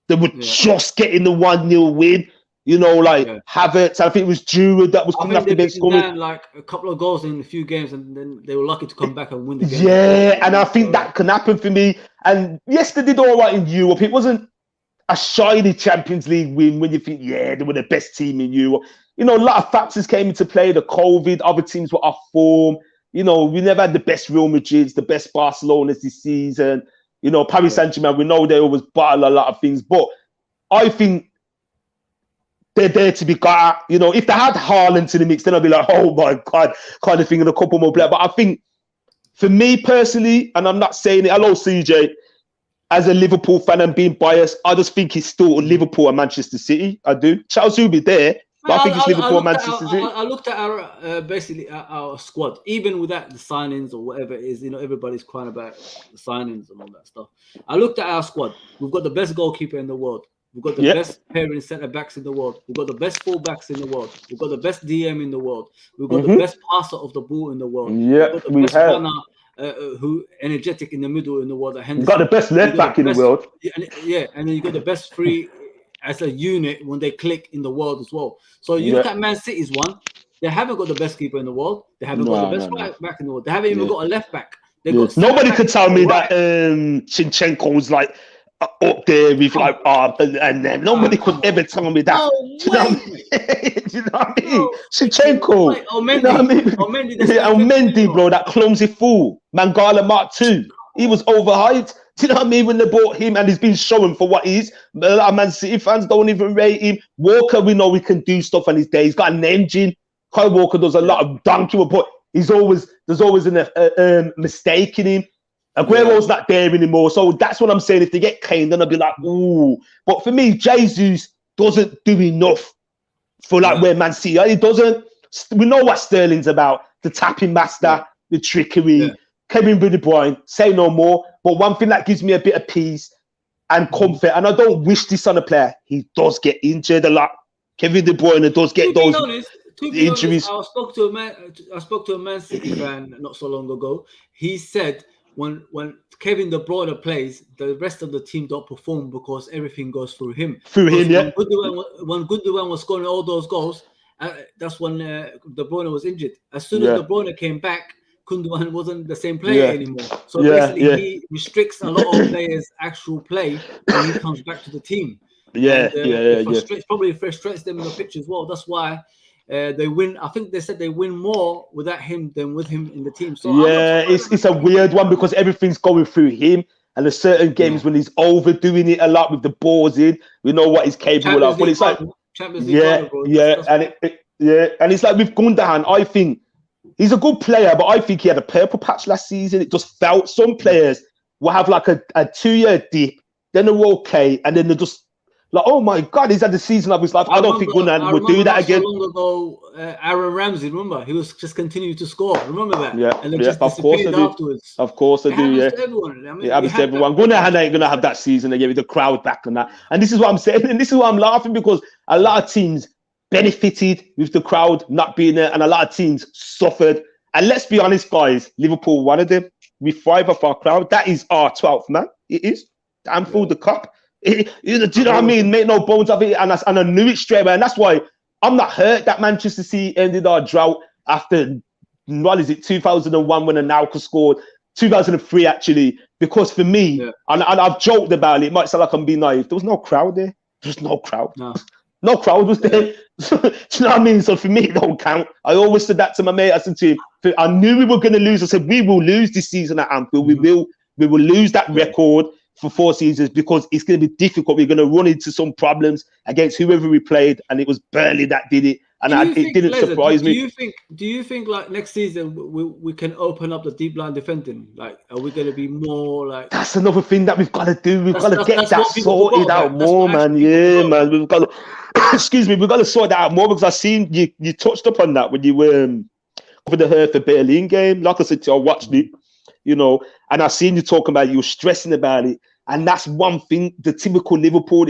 They were just getting the 1-0 win, you know, like Havertz. I think it was Giroud that was coming after them scoring. Like a couple of goals in a few games, and then they were lucky to come back and win the game. Yeah, and I think that can happen for me. And yes, they did all right in Europe. It wasn't a shiny Champions League win when you think, yeah, they were the best team in Europe. You know, a lot of factors came into play. The COVID, other teams were off form. You know, we never had the best Real Madrids, the best Barcelonas this season. You know, Paris Saint-Germain, we know they always battle a lot of things. But I think they're there to be got at. You know, if they had Haaland to the mix, then I'd be like, oh my God, kind of thing, and a couple more players. But I think, for me personally, and I'm not saying it, hello CJ, as a Liverpool fan and being biased, I just think it's still Liverpool and Manchester City. I do. Chelsea will be there. But I think it's Liverpool and Manchester City. I looked at our basically our squad, even without the signings or whatever it is. You know, everybody's crying about the signings and all that stuff. I looked at our squad. We've got the best goalkeeper in the world. We've got the best pairing centre backs in the world. We've got the best full backs in the world. We've got the best DM in the world. We've got the best passer of the ball in the world. Yeah, we've got the best runner, who energetic in the middle in the world. We've got the best left back in the world. Yeah, and then you got the best free as a unit when they click in the world as well. So you look at Man City's one, they haven't got the best keeper in the world. They haven't got the best right back in the world. They haven't even got a left back. Nobody could tell me that Zinchenko was like up there with like and then nobody could ever tell me that. No, do you know what I mean? Do you know what I mean? Zinchenko. Or you know what I mean? Mendy, bro, that clumsy fool. Mangala Mark II. He was overhyped. Do you know what I mean? When they bought him and he's been shown for what he is. A lot of Man City fans don't even rate him. Walker, we know he can do stuff on his day. He's got an engine. Kyle Walker does a lot of donkey, but there's always a mistake in him. Aguero's not there anymore. So that's what I'm saying. If they get Kane, then I'll be like, ooh. But for me, Jesus doesn't do enough for like where Man City. He doesn't. We know what Sterling's about. The tapping master, the trickery. Yeah. Kevin De Bruyne, say no more. But one thing that gives me a bit of peace and comfort, and I don't wish this on a player, he does get injured a lot. Kevin De Bruyne does get those injuries. I spoke to a Man City fan not so long ago. He said when Kevin De Bruyne plays, the rest of the team don't perform because everything goes through him. Yeah. When Gundogan was scoring all those goals, that's when De Bruyne was injured. As soon as De Bruyne came back, Gundogan wasn't the same player anymore. So basically, he restricts a lot of players' actual play when he comes back to the team. It probably frustrates them in the pitch as well. That's why they win. I think they said they win more without him than with him in the team. So it's a weird one because everything's going through him. And there's certain games when he's overdoing it a lot with the balls in. We know what he's capable of. But it's like, and it's like with Gundogan, I think he's a good player, but I think he had a purple patch last season. It just felt some players will have like a 2-year dip, then they're okay, and then they're just like, oh my God, he's had the season of his life. I don't think Gundogan would do that again. So long ago, Aaron Ramsey, remember? He was just continuing to score. Remember that? And then just disappeared afterwards. Of course I do, It happens to everyone. Gundogan ain't going to have that season again with the crowd back and that. And this is what I'm saying. And this is why I'm laughing, because a lot of teams benefited with the crowd not being there, and a lot of teams suffered. And let's be honest, guys, Liverpool, one of them, we thrive off our crowd. That is our 12th man. It is. Damn fool the cup. Do you know what I mean? Make no bones of it. And I knew it straight away. And that's why I'm not hurt that Manchester City ended our drought after, 2001 when Anelka scored, 2003 actually, because for me, and I've joked about it, it might sound like I'm being naive, there was no crowd there. There was no crowd. No crowd was there. Do you know what I mean? So for me, it don't count. I always said that to my mate. I said to him, I knew we were going to lose. I said, we will lose this season at Anfield. We will lose that record for 4 seasons because it's going to be difficult. We're going to run into some problems against whoever we played, and it was Burnley that did it, and it didn't surprise me. Do you think like next season we can open up the deep line defending? Like, are we going to be more like? That's another thing that we've got to do. We've got to get that sorted out more, man. Yeah, man. We've got to. Excuse me. We've got to sort that out more because I seen you touched upon that when you were over the Hertha Berlin game. Like I said, I watched it. And I seen you talking about it, you were stressing about it. And that's one thing, the typical Liverpool,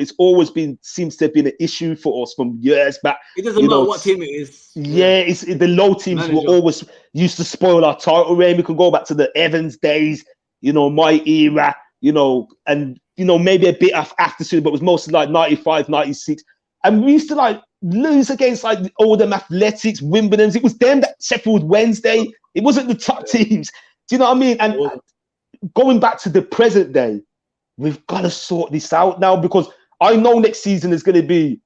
seems to have been an issue for us from years back. It doesn't matter what team it is. It's the low teams were always used to spoil our title reign. We can go back to the Evans days, my era, and, maybe a bit after soon, but it was mostly like 95, 96. And we used to like lose against like all them Athletics, Wimbledon's. It was them that Sheffield Wednesday. It wasn't the top teams. Do you know what I mean? And going back to the present day, we've got to sort this out now, because I know next season is going to be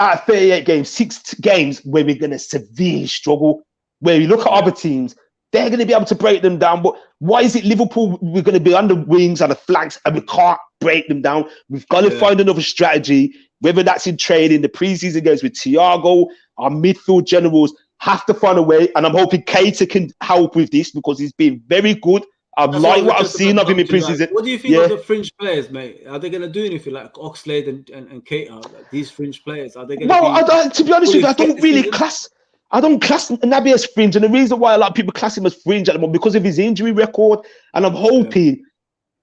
out of 38 games, 6 games where we're going to severely struggle. Where you look at other teams, they're going to be able to break them down. But why is it Liverpool, we're going to be on the wings and the flanks and we can't break them down? We've got to find another strategy, whether that's in training, the preseason games with Thiago, our midfield generals have to find a way. And I'm hoping Keita can help with this because he's been very good. I like what I've seen of him in preseason. Like, what do you think of the fringe players, mate? Are they going to do anything like Oxlade and Keita? Like these fringe players, are they going to? To be honest with you, I don't really class Naby as fringe, and the reason why a lot of people class him as fringe at the moment because of his injury record. And I'm hoping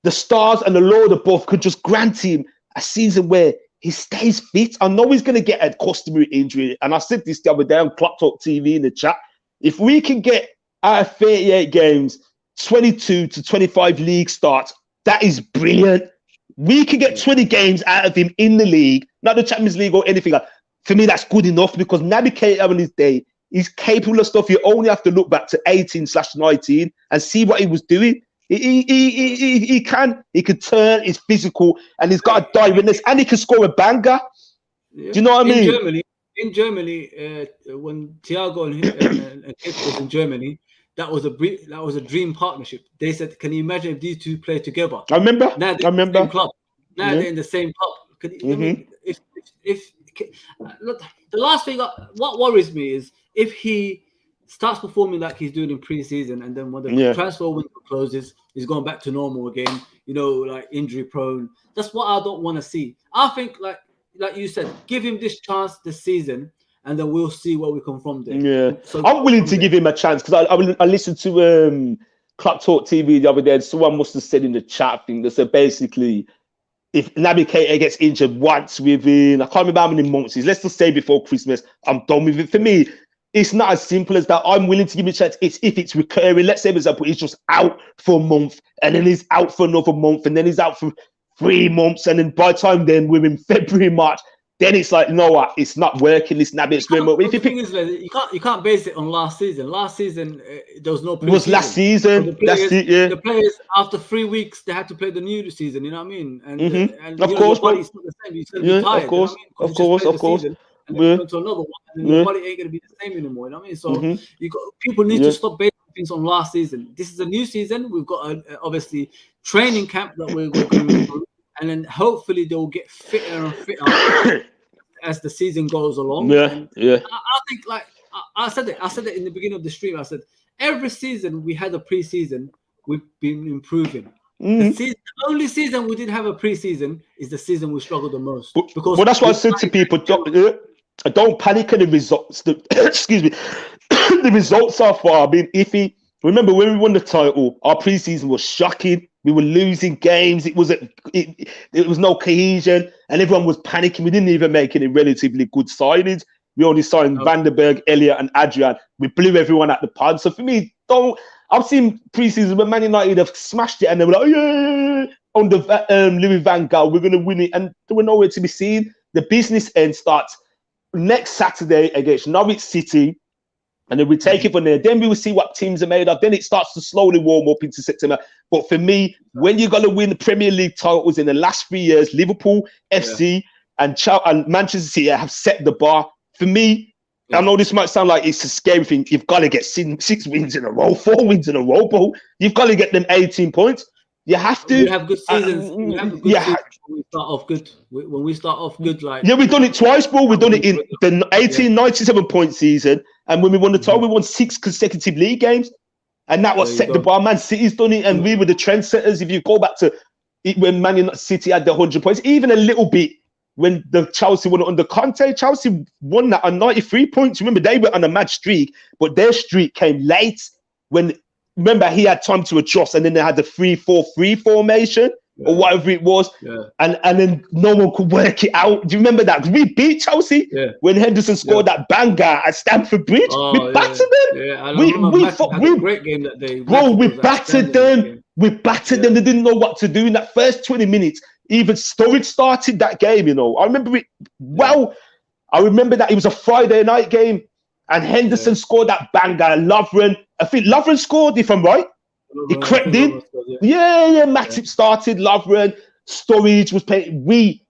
the Stars and the Lord above could just grant him a season where he stays fit. I know he's going to get a customary injury, and I said this the other day on Clock Talk TV in the chat. If we can get out of 38 games, 22 to 25 league starts, that is brilliant. We can get 20 games out of him in the league, not the Champions League or anything. For me, that's good enough because Naby Keita on his day, he's capable of stuff. You only have to look back to 18/19 and see what he was doing. He can turn, he's physical, and he's got a directness, and he can score a banger. Do you know what I mean? In Germany, when Thiago and Keita was in Germany, that was a dream partnership. They said, "Can you imagine if these two play together?" I remember. Now they're in the same club. They're in the same club. I mean, if look, the last thing, what worries me is if he starts performing like he's doing in preseason, and then when the transfer window closes, he's going back to normal again. Like injury prone. That's what I don't want to see. I think, like you said, give him this chance this season, and then we'll see where we come from there. Yeah, so I'm willing to give him a chance because I listened to Clock Talk TV the other day, and someone must have said in the chat thing that said basically, if Naby Keita gets injured once within, I can't remember how many months, let's just say before Christmas, I'm done with it. For me, it's not as simple as that. I'm willing to give him a chance. It's if it's recurring. Let's say, for example, he's just out for a month, and then he's out for another month, and then he's out for 3 months, and then by the time then we're in February, March, then it's like, no, it's not working. This nabbit experiment. The thing is, you can't base it on last season. Last season there was no pre-season. It was last season. The players, that's it. Yeah. The players after 3 weeks they had to play the new season. You know what I mean? And of course, your body's not the same. You're gonna be tired. Of course, you know of course, of course. And then go to another one, and then your body ain't gonna be the same anymore. You know what I mean? So people need to stop basing things on last season. This is a new season. We've got obviously training camp that we're going to do, and then hopefully they'll get fitter and fitter as the season goes along. I think, like I said it in the beginning of the stream. I said every season we had a pre-season, we've been improving. The only season we didn't have a pre-season is the season we struggled the most. Because that's what I said to people. Don't panic at the results. Excuse me. The results are far being iffy. Remember when we won the title, our pre-season was shocking. We were losing games. It was no cohesion, and everyone was panicking. We didn't even make any relatively good signings. We only signed Vandenberg, Elliott, and Adrian. We blew everyone at the pod. So for me, I've seen pre-season where Man United have smashed it, and they were like, yeah, on the Louis van Gaal, we're going to win it, and they were nowhere to be seen. The business end starts next Saturday against Norwich City. And then we take it from there. Then we will see what teams are made of. Then it starts to slowly warm up into September. But for me, when you're going to win the Premier League titles in the last 3 years, Liverpool, FC, and Manchester City have set the bar. For me, I know this might sound like it's a scary thing. You've got to get 6 wins in a row, 4 wins in a row, but you've got to get them 18 points. You have to. We have good seasons. We have good seasons when we start off good. When we start off good, like we've done it twice, bro. We've done it in the 97-point season, and when we won the title, we won 6 consecutive league games, and that was set the bar. Man City's done it, and we were the trendsetters. If you go back to it, when Man City had the 100 points, even a little bit when the Chelsea won it under Conte, Chelsea won that on 93 points. Remember, they were on a mad streak, but their streak came late when. Remember, he had time to adjust, and then they had the 3-4-3 formation or whatever it was, and then no one could work it out. Do you remember that? We beat Chelsea when Henderson scored that banger at Stamford Bridge. We battered them. We had a great game that day. Bro, we battered them. We battered them. They didn't know what to do in that first 20 minutes. Even Sturridge started that game. You know, I remember it well. I remember that it was a Friday night game. And Henderson scored that banger. Lovren, I think Lovren scored, if I'm right. He crept in. Matip started. Lovren, Sturridge was playing. We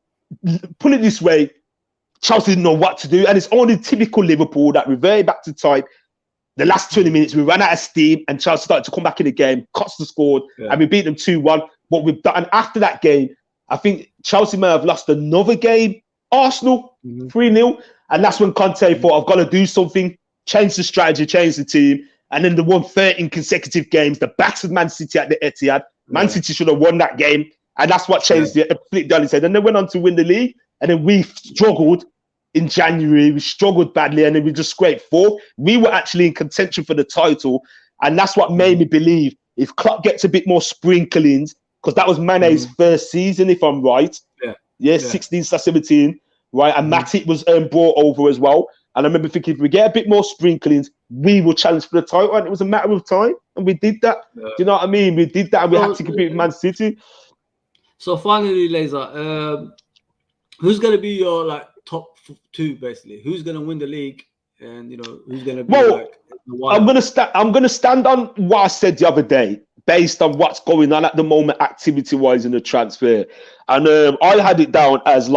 put it this way: Chelsea didn't know what to do, and it's only typical Liverpool that reverted back to type. The last 20 minutes, we ran out of steam, and Chelsea started to come back in the game. Costa scored, and we beat them 2-1. What we've done, and after that game, I think Chelsea may have lost another game. Arsenal 3-0. And that's when Conte thought, I've got to do something, change the strategy, change the team. And then they won 13 consecutive games. The backs of Man City at the Etihad. Man City should have won that game. And that's what changed the flipped down his head. And they went on to win the league. And then we struggled in January. We struggled badly. And then we just scraped 4th. We were actually in contention for the title. And that's what made me believe if Klopp gets a bit more sprinklings, because that was Mane's first season, if I'm right. 16/17. Right, and Matip was brought over as well. And I remember thinking, if we get a bit more sprinklings, we will challenge for the title. And it was a matter of time. And we did that. Do you know what I mean? We did that, and we had to compete with Man City. So finally, Laser, who's going to be your top 2, basically? Who's going to win the league? And, who's going to be I'm going to stand on what I said the other day, based on what's going on at the moment, activity-wise in the transfer. And I had it down as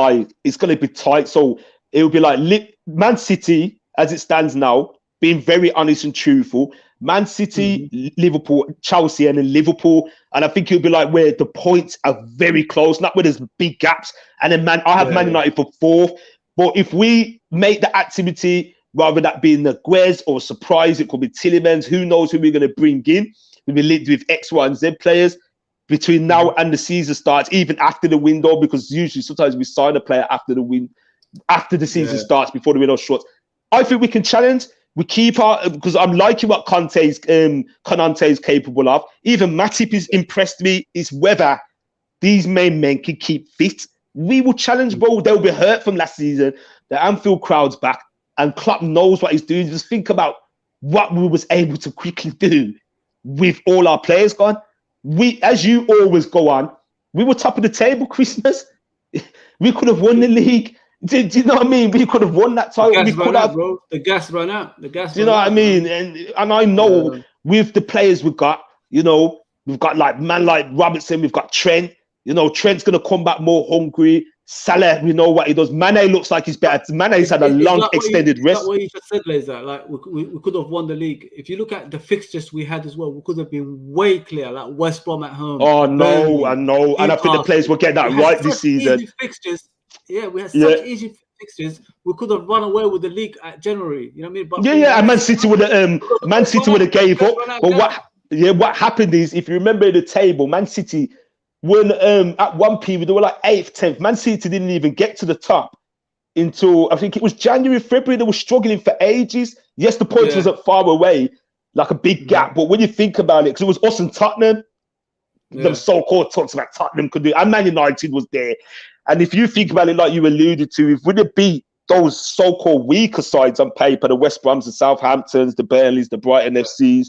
it's going to be tight. So it will be Man City, as it stands now, being very honest and truthful. Man City, Liverpool, Chelsea, and then Liverpool. And I think it'll be where the points are very close, not where there's big gaps. And then I have Man United for 4th. But if we make the activity, rather that being the Guez or surprise, it could be Tillemans, who knows who we're going to bring in. We'll be linked with X, Y, and Z players between now and the season starts, even after the window, because usually sometimes we sign a player after the season starts, before the window shuts. I think we can challenge. We keep because I'm liking what Conte is capable of. Even Matip has impressed me. It's whether these main men can keep fit. We will challenge, bro. They'll be hurt from last season. The Anfield crowd's back. and Klopp knows what he's doing. Just think about what we was able to quickly do with all our players gone. We, as you always go on, we were top of the table Christmas. We could have won the league. Do you know what I mean? We could have won that title. We could have, bro. The gas ran out. The gas. Do you know what I mean? And I know with the players we've got, you know, we've got like Robertson, we've got Trent. You know, Trent's gonna come back more hungry. Salah, we know what he does. Mane looks like he's better. Mane's had a long like extended rest. Like what you just said, Laser. Like we could have won the league. If you look at the fixtures we had as well, we could have been way clear. Like West Brom at home. Oh no, I know, and I think the players will get that right this season. Easy fixtures. Yeah, we had such easy fixtures. We could have run away with the league at January. You know what I mean? But and Man City would have gave up. But what happened is, if you remember the table, Man City. When at one period they were like 8th, 10th. Man City didn't even get to the top until I think it was January, February. They were struggling for ages. Yes, the points wasn't far away, like a big gap. But when you think about it, because it was us and Tottenham, the so-called talks about Tottenham could do, and Man United was there. And if you think about it, like you alluded to, if we'd have beat those so-called weaker sides on paper, the West Broms, the Southamptons, the Burnleys, the Brighton FCs,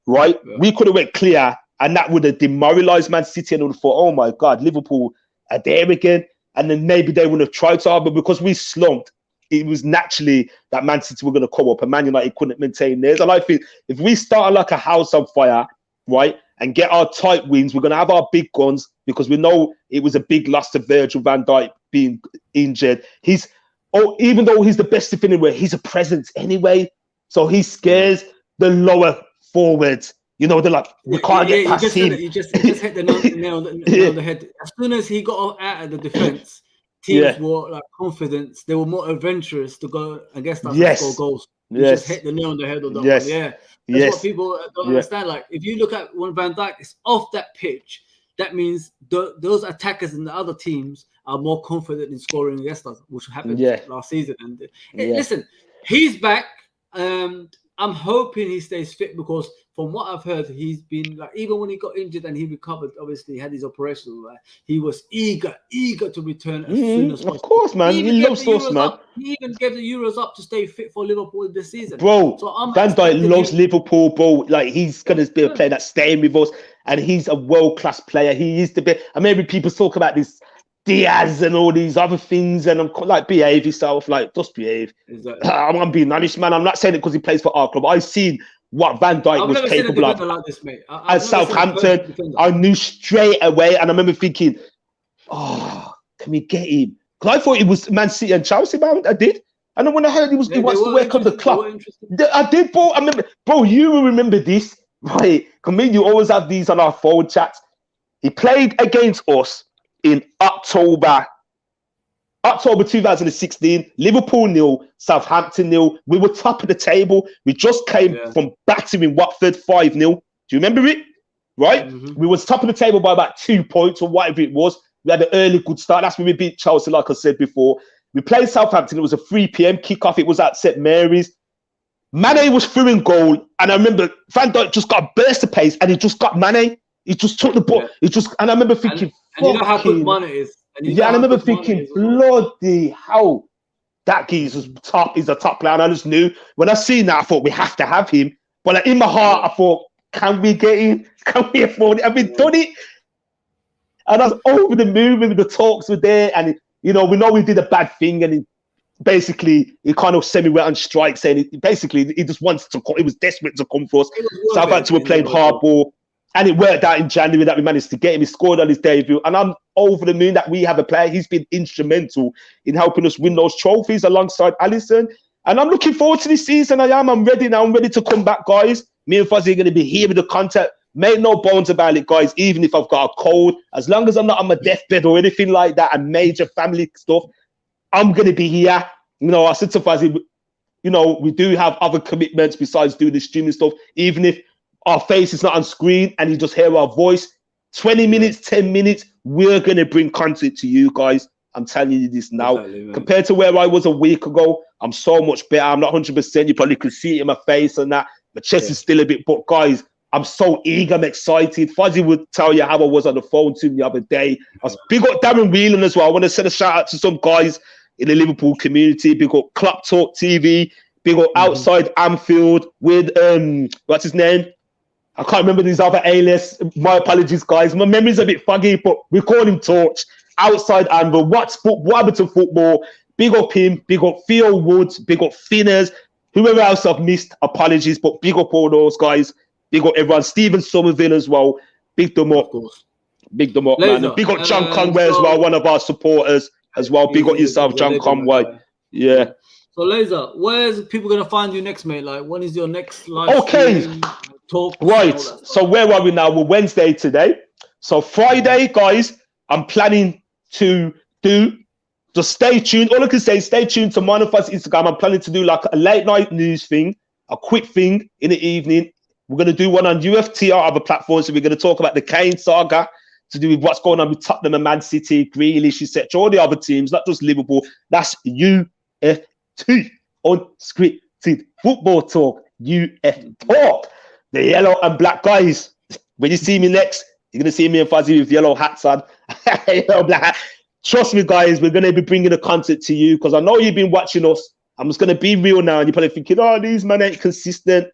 right? Yeah. We could have went clear. And that would have demoralised Man City, and would have thought, oh my God, Liverpool are there again. And then maybe they wouldn't have tried to, but because we slumped, it was naturally that Man City were going to come up, and Man United couldn't maintain theirs. And I think if we start like a house on fire, right, and get our tight wins, we're going to have our big guns, because we know it was a big loss to Virgil van Dijk being injured. Even though he's the best defender, he's a presence anyway. So he scares the lower forwards. You know, they're like, we can't get past him. You just hit the nail on the head. As soon as he got out of the defense, teams were like confident. They were more adventurous to go against us and score goals. You just hit the nail on the head on that one. Yeah. That's what people don't understand. Like, if you look at when Van Dijk is off that pitch, that means those attackers in the other teams are more confident in scoring against us, which happened last season. And listen, he's back. I'm hoping he stays fit, because from what I've heard, he's been like, even when he got injured and he recovered, obviously he had his operation, right? He was eager to return as soon as possible. Of course, man. He loves us, man. He even gave the Euros up to stay fit for Liverpool this season. Bro, so Van Dijk loves Liverpool, bro. Like, he's going to be a player that's staying with us, and he's a world-class player. He is the best. I mean, people talk about this Diaz and all these other things, and I'm like, behave yourself, like, just behave. Exactly. I'm being honest, man. I'm not saying it because he plays for our club. I've seen what Van Dijk was capable of like this, mate. at Southampton. I knew straight away, and I remember thinking, oh, can we get him? Because I thought it was Man City and Chelsea, man. I did. And then when I heard he wants to work on the club, I did, bro. I remember, bro, you will remember this, right? Because me and you always have these on our phone chats. He played against us in October 2016, Liverpool 0, Southampton 0. We were top of the table. We just came from battering Watford 5-0. Do you remember it? Right? Mm-hmm. We was top of the table by about 2 points or whatever it was. We had an early good start. That's when we beat Chelsea, like I said before. We played Southampton. It was a 3 p.m. kickoff. It was at St. Mary's. Mane was through in goal. And I remember Van Dijk just got a burst of pace, and he just got Mane. He just took the ball. And I remember thinking, and you know how good Mane is. And I remember thinking, bloody hell, that geezer's top. He's a top player. And I just knew, when I seen that, I thought we have to have him. But like, in my heart, I thought, can we get him? Can we afford it? Have we done it? And I was over the moon when the talks were there. And, you know we did a bad thing. And he kind of semi-went on strike, saying he just wants to come. He was desperate to come for us. Southampton were playing hardball. And it worked out in January that we managed to get him. He scored on his debut. And I'm over the moon that we have a player. He's been instrumental in helping us win those trophies alongside Alisson. And I'm looking forward to this season. I'm ready now. I'm ready to come back, guys. Me and Fuzzy are going to be here with the content. Make no bones about it, guys. Even if I've got a cold, as long as I'm not on my deathbed or anything like that and major family stuff, I'm going to be here. I said to Fuzzy, we do have other commitments besides doing the streaming stuff. Even if our face is not on screen and you just hear our voice, 20 minutes, 10 minutes, we're going to bring content to you guys. I'm telling you this now. Exactly, compared to where I was a week ago, I'm so much better. I'm not 100%. You probably could see it in my face and that. My chest is still a bit, but guys, I'm so eager. I'm excited. Fuzzy would tell you how I was on the phone to him the other day. I was big up Darren Whelan as well. I want to send a shout out to some guys in the Liverpool community. Big up Club Talk TV. Big up Outside Anfield with what's his name? I can't remember these other alias. My apologies, guys. My memory's a bit foggy, but we call him Torch. Outside Anfield. What happened to football? Big up him. Big up Theo Woods. Big up Finners. Whoever else I've missed, apologies, but big up all those guys. Big up everyone. Stephen Somerville as well. Big them up. Big them up, man. And big up John Conway as well, one of our supporters as well. Big up yourself, John Conway. Yeah. So, Laser, where's people going to find you next, mate? Like, when is your next live stream, talk? Right. So, where are we now? We're Wednesday today. So, Friday, guys, I'm planning to do... Just stay tuned. All I can say is stay tuned to mine and Fuzz Instagram. I'm planning to do like a late night news thing, a quick thing in the evening. We're going to do one on UFT, our other platforms. So we're going to talk about the Kane saga to do with what's going on with Tottenham and Man City, Grealish, etc. All the other teams, not just Liverpool. That's UFT, unscripted football talk. UF talk. The yellow and black guys. When you see me next, you're going to see me and Fuzzy with yellow hats on. Yellow black hat. Trust me, guys, we're going to be bringing the content to you because I know you've been watching us. I'm just going to be real now. And you're probably thinking, oh, these men ain't consistent.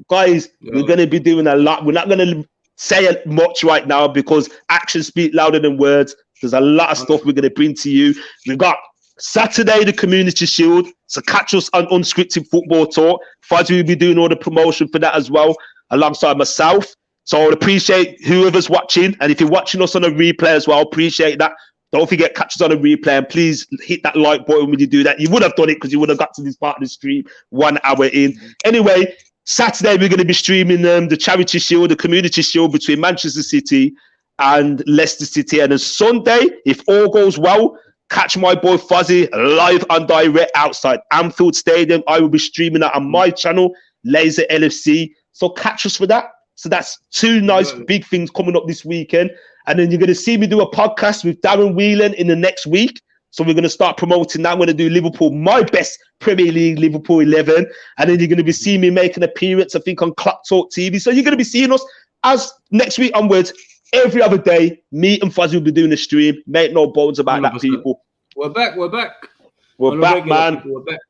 Guys, we're going to be doing a lot. We're not going to say much right now because actions speak louder than words. There's a lot of stuff we're going to bring to you. We've got Saturday, the Community Shield. So catch us on Unscripted Football Talk. Fuzzy will be doing all the promotion for that as well, alongside myself. So I would appreciate whoever's watching. And if you're watching us on a replay as well, appreciate that. Don't forget, catch us on a replay, and please hit that like button when you do that. You would have done it because you would have got to this part of the stream 1 hour in. Anyway, Saturday we're going to be streaming the Charity Shield, the Community Shield between Manchester City and Leicester City. And then Sunday, if all goes well, catch my boy Fuzzy live and direct outside Anfield Stadium. I will be streaming that on my channel, Laser LFC. So catch us for that. So that's two nice big things coming up this weekend. And then you're going to see me do a podcast with Darren Whelan in the next week. So we're going to start promoting that. I'm going to do Liverpool, my best Premier League, Liverpool 11. And then you're going to be seeing me make an appearance, I think, on Club Talk TV. So you're going to be seeing us as next week onwards, every other day. Me and Fuzzy will be doing the stream. Make no bones about 100%. That, people. We're back. We're back, man.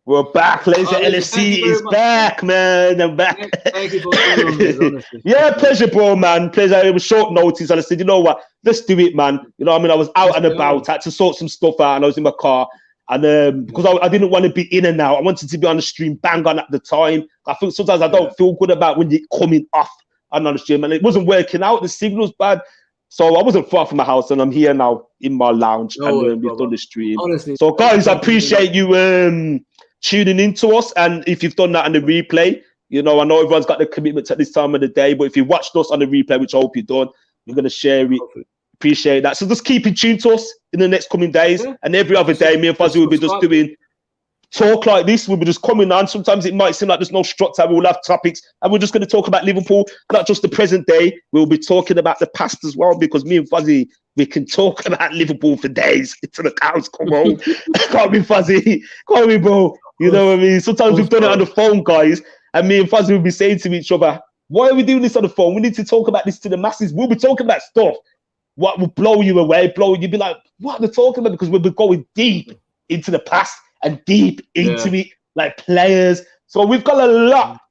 We're back. Laser LFC is back, man. I'm back. Thank you for coming on this, honestly. Yeah, pleasure, bro, man. Pleasure. It was short notice. And I said, you know what? Let's do it, man. You know what I mean? I was out and about. I had to sort some stuff out and I was in my car. And because I didn't want to be in and out. I wanted to be on the stream bang on at the time. I think sometimes I don't feel good about when you're coming off and on the stream. And it wasn't working out. The signal's bad. So I wasn't far from my house, and I'm here now in my lounge, and we've done the stream. Honestly, so guys, I appreciate you tuning in to us, and if you've done that on the replay, you know, I know everyone's got the commitments at this time of the day, but if you watched us on the replay, which I hope you've done, we're going to share it. Appreciate that. So just keep in tune to us in the next coming days, and every other day, me and Fuzzy will be just doing talk like this. We'll be just coming on. Sometimes it might seem like there's no structure. We'll have topics, and we're just going to talk about Liverpool, not just the present day. We'll be talking about the past as well, because me and Fuzzy, we can talk about Liverpool for days until the cows come home. Can't be Fuzzy. Can't be, bro. You know what I mean? Sometimes we've done it on the phone, guys, and me and Fuzzy will be saying to each other, why are we doing this on the phone? We need to talk about this to the masses. We'll be talking about stuff. What will blow you away, you'd be like, what are they talking about? Because we'll be going deep into the past and deep into it, like players. So we've got a lot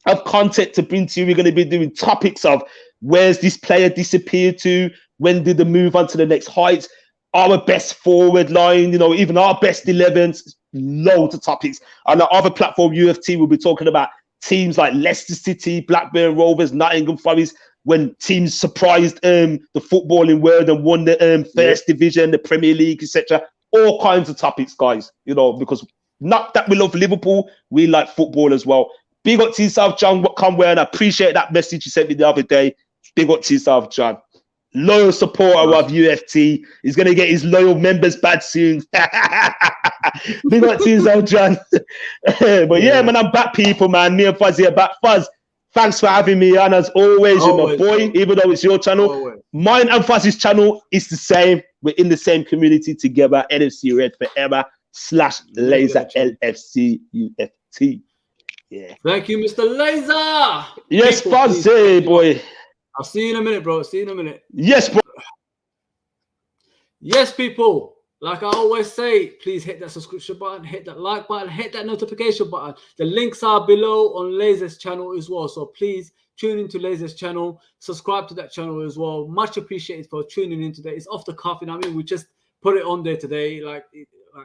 of content to bring to you. We're going to be doing topics of where's this player disappeared to? When did they move on to the next heights? Our best forward line, you know, even our best 11s, loads of topics. On our other platform, UFT, we'll be talking about teams like Leicester City, Blackburn Rovers, Nottingham Forest, when teams surprised the footballing world and won the first division, the Premier League, etc. All kinds of topics, guys, you know, because not that we love Liverpool, we like football as well. Big up to yourself, John Conway, and I appreciate that message you sent me the other day. Big up to yourself, John. Loyal supporter of UFT. He's going to get his loyal members badge soon. Big up to yourself, John. But yeah, man, I'm back, people, man. Me and Fuzzy are back. Fuzz, thanks for having me on. As always, you're my boy, even though it's your channel. Mine and Fuzzy's channel is the same. We're in the same community together. LFC Red Forever / Laser LFC UFT. Yeah. Thank you, Mr. Laser. Yes, Fuzzy, boy. I'll see you in a minute, bro. See you in a minute. Yes, bro. Yes, people. Like I always say, please hit that subscription button, hit that like button, hit that notification button. The links are below on Laser's channel as well. So please tune into Laser's channel, subscribe to that channel as well. Much appreciated for tuning in today. It's off the cuff, you know what I mean? We just put it on there today, like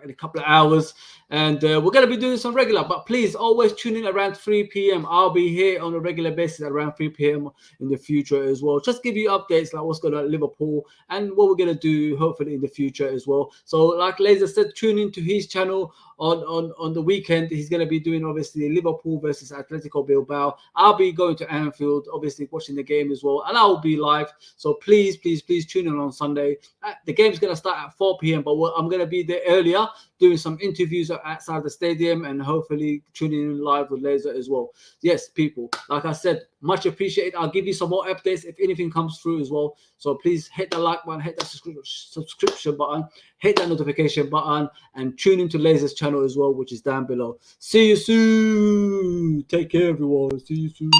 in a couple of hours, and we're going to be doing some regular, but please always tune in around 3 p.m. I'll be here on a regular basis around 3 p.m. in the future as well. Just give you updates like what's going on at Liverpool and what we're going to do hopefully in the future as well. So like Laser said, tune into his channel on the weekend. He's going to be doing obviously Liverpool versus Atletico Bilbao. I'll be going to Anfield, obviously watching the game as well, and I'll be live. So please tune in on Sunday. The game's going to start at 4 p.m. but I'm going to be there earlier doing some interviews outside the stadium and hopefully tuning in live with Laser as well. Yes, people, like I said, much appreciated. I'll give you some more updates if anything comes through as well. So please hit the like button, hit that subscription button, hit that notification button, and tune into Laser's channel as well, which is down below. See you soon. Take care, everyone. See you soon.